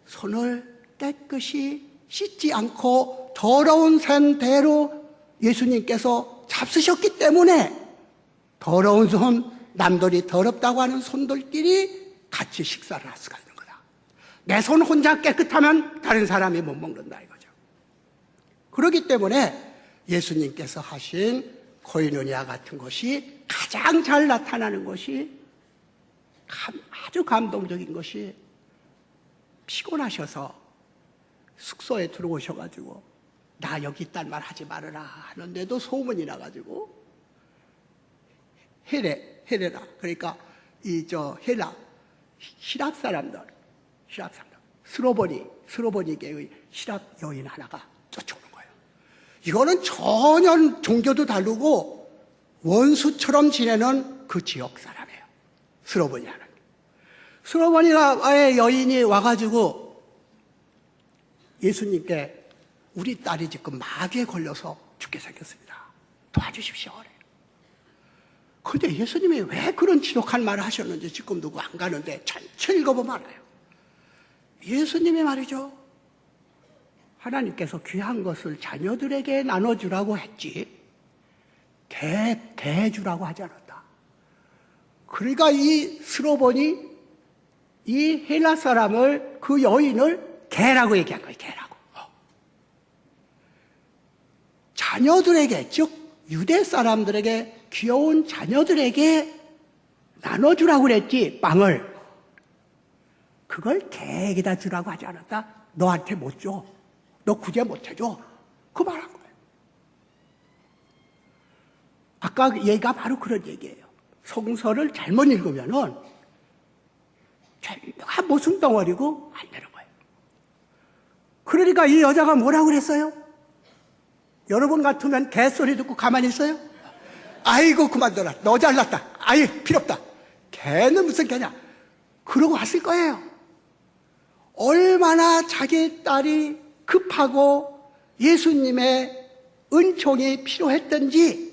손을 깨끗이 씻지 않고 더러운 상태로 예수님께서 잡수셨기 때문에 더러운 손, 남들이 더럽다고 하는 손들끼리 같이 식사를 할 수가 있는 거다. 내 손 혼자 깨끗하면 다른 사람이 못 먹는다 이거죠. 그렇기 때문에 예수님께서 하신 코이노니아 같은 것이 가장 잘 나타나는 것이, 아주 감동적인 것이, 피곤하셔서 숙소에 들어오셔가지고 나 여기 있단 말 하지 말아라 하는데도 소문이 나가지고 헤레라, 그러니까 헬라 히랍 사람들, 스로보니계의 히랍 여인 하나가 쫓아오는 거예요. 이거는 전혀 종교도 다르고 원수처럼 지내는 그 지역 사람이에요. 스로보니 하나. 스로보니의 여인이 와가지고 예수님께 우리 딸이 지금 마귀에 걸려서 죽게 생겼습니다. 도와주십시오. 그런데 예수님이 왜 그런 지독한 말을 하셨는지 지금 누구 안 가는데 전체 읽어보면 알아요. 예수님이 말이죠, 하나님께서 귀한 것을 자녀들에게 나눠주라고 했지 대주라고 하지 않았다. 그러니까 이 스로보니, 이 헬라 사람을, 그 여인을 개라고 얘기한 거예요. 개라고. 자녀들에게, 즉 유대 사람들에게, 귀여운 자녀들에게 나눠주라고 그랬지, 빵을. 그걸 개에게다 주라고 하지 않았다. 너한테 못 줘. 너 구제 못 해줘. 그 말한 거예요. 아까 얘기가 바로 그런 얘기예요. 성서를 잘못 읽으면은 다 모순 덩어리고 안 되는 거예요. 그러니까 이 여자가 뭐라고 그랬어요? 여러분 같으면 개소리 듣고 가만히 있어요? 아이고 그만둬라. 너 잘났다. 아이 필요 없다. 개는 무슨 개냐. 그러고 왔을 거예요. 얼마나 자기 딸이 급하고 예수님의 은총이 필요했던지.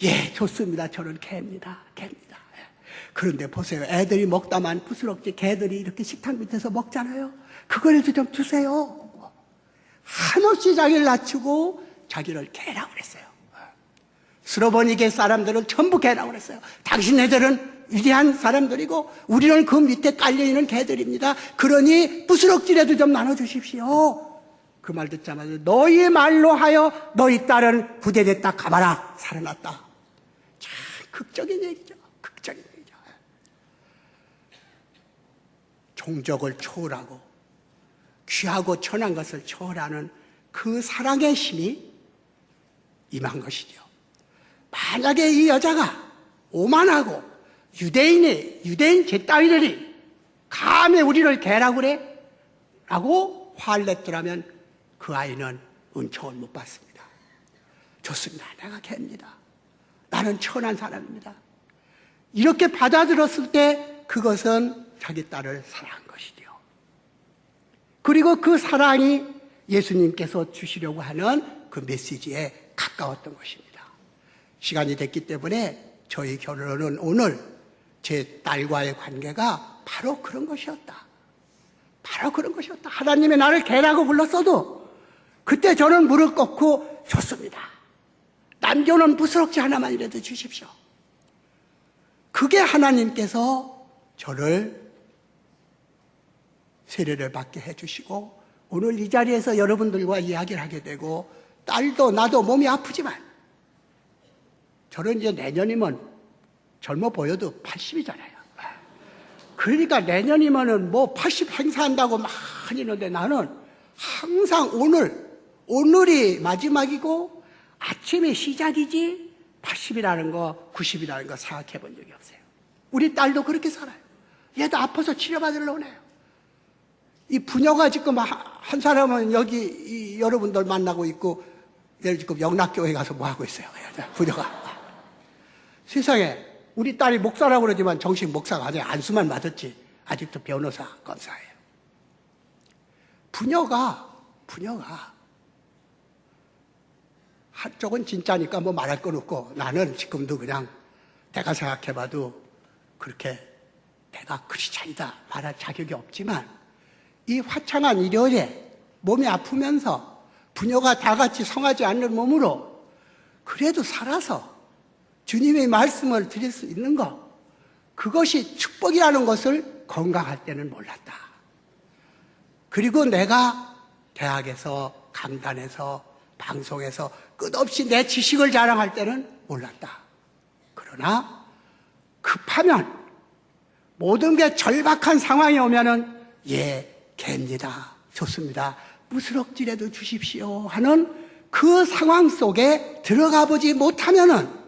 예, 좋습니다. 저는 개입니다. 그런데 보세요. 애들이 먹다만 부스럭지 개들이 이렇게 식탁 밑에서 먹잖아요. 그거라도 좀 주세요. 한없이 자기를 낮추고 자기를 개라고 그랬어요. 스로보니게 사람들은 전부 개라고 그랬어요. 당신네들은 위대한 사람들이고 우리는 그 밑에 깔려있는 개들입니다. 그러니 부스럭지라도 좀 나눠주십시오. 그 말 듣자마자 너희 말로 하여 너희 딸은 부대됐다 가봐라. 살아났다. 참 극적인 얘기죠. 극적인 얘기죠. 종족을 초월하고 귀하고 천한 것을 초월하는 그 사랑의 힘이 임한 것이죠. 만약에 이 여자가 오만하고 유대인 제 따위들이 감히 우리를 개라고 그래? 라고 화를 냈더라면 그 아이는 은총을 못 받습니다. 좋습니다. 내가 개입니다. 나는 천한 사람입니다. 이렇게 받아들였을 때 그것은 자기 딸을 사랑한 것이죠. 그리고 그 사랑이 예수님께서 주시려고 하는 그 메시지에 가까웠던 것입니다. 시간이 됐기 때문에 저희 결론은 오늘 제 딸과의 관계가 바로 그런 것이었다. 바로 그런 것이었다. 하나님이 나를 개라고 불렀어도 그때 저는 무릎 꿇고 좋습니다. 남겨놓은 부스럭지 하나만이라도 주십시오. 그게 하나님께서 저를 세례를 받게 해주시고 오늘 이 자리에서 여러분들과 이야기를 하게 되고 딸도 나도 몸이 아프지만 저는 이제 내년이면 젊어 보여도 80이잖아요. 그러니까 내년이면은 뭐 80 행사한다고 많이 있는데 나는 항상 오늘이 마지막이고 아침이 시작이지 80이라는 거, 90이라는 거 생각해 본 적이 없어요. 우리 딸도 그렇게 살아요. 얘도 아파서 치료받으러 오네요. 이 부녀가 지금 한 사람은 여기 여러분들 만나고 있고 얘 지금 영락교회 가서 뭐 하고 있어요. 부녀가. 세상에 우리 딸이 목사라고 그러지만 정식 목사가 아니에요. 안수만 맞았지. 아직도 변호사, 검사예요. 부녀가 한쪽은 진짜니까 뭐 말할 건 없고 나는 지금도 그냥 내가 생각해봐도 그렇게 내가 크리스찬이다 말할 자격이 없지만 이 화창한 일요일에 몸이 아프면서 부녀가 다 같이 성하지 않는 몸으로 그래도 살아서 주님의 말씀을 드릴 수 있는 것, 그것이 축복이라는 것을 건강할 때는 몰랐다. 그리고 내가 대학에서, 강단에서, 방송에서 끝없이 내 지식을 자랑할 때는 몰랐다. 그러나 급하면 모든 게 절박한 상황이 오면은 개입니다. 좋습니다. 무스럭지라도 주십시오 하는 그 상황 속에 들어가 보지 못하면은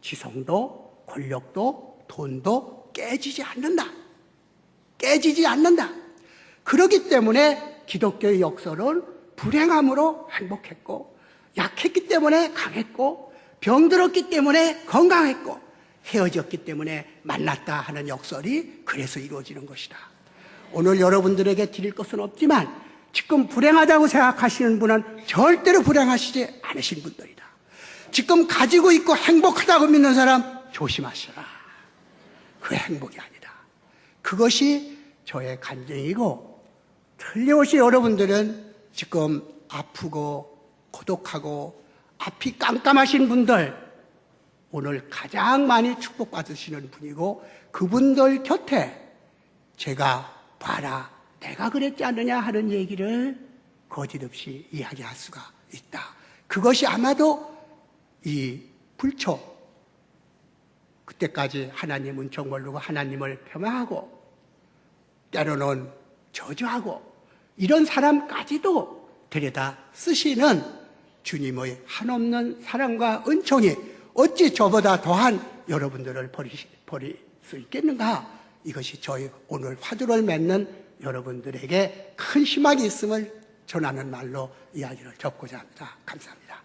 지성도 권력도 돈도 깨지지 않는다. 깨지지 않는다. 그렇기 때문에 기독교의 역설은 불행함으로 행복했고, 약했기 때문에 강했고, 병들었기 때문에 건강했고, 헤어졌기 때문에 만났다 하는 역설이 그래서 이루어지는 것이다. 오늘 여러분들에게 드릴 것은 없지만 지금 불행하다고 생각하시는 분은 절대로 불행하시지 않으신 분들이다. 지금 가지고 있고 행복하다고 믿는 사람 조심하시라. 그 행복이 아니다. 그것이 저의 간증이고, 틀림없이 여러분들은 지금 아프고 고독하고 앞이 깜깜하신 분들, 오늘 가장 많이 축복받으시는 분이고, 그분들 곁에 제가 봐라, 내가 그랬지 않느냐 하는 얘기를 거짓없이 이야기할 수가 있다. 그것이 아마도 이 불초, 그때까지 하나님 은총 모르고 하나님을 폄하하고 때로는 저주하고 이런 사람까지도 데려다 쓰시는 주님의 한없는 사랑과 은총이 어찌 저보다 더한 여러분들을 버릴 수 있겠는가? 이것이 저희 오늘 화두를 맺는 여러분들에게 큰 희망이 있음을 전하는 말로 이야기를 접고자 합니다. 감사합니다.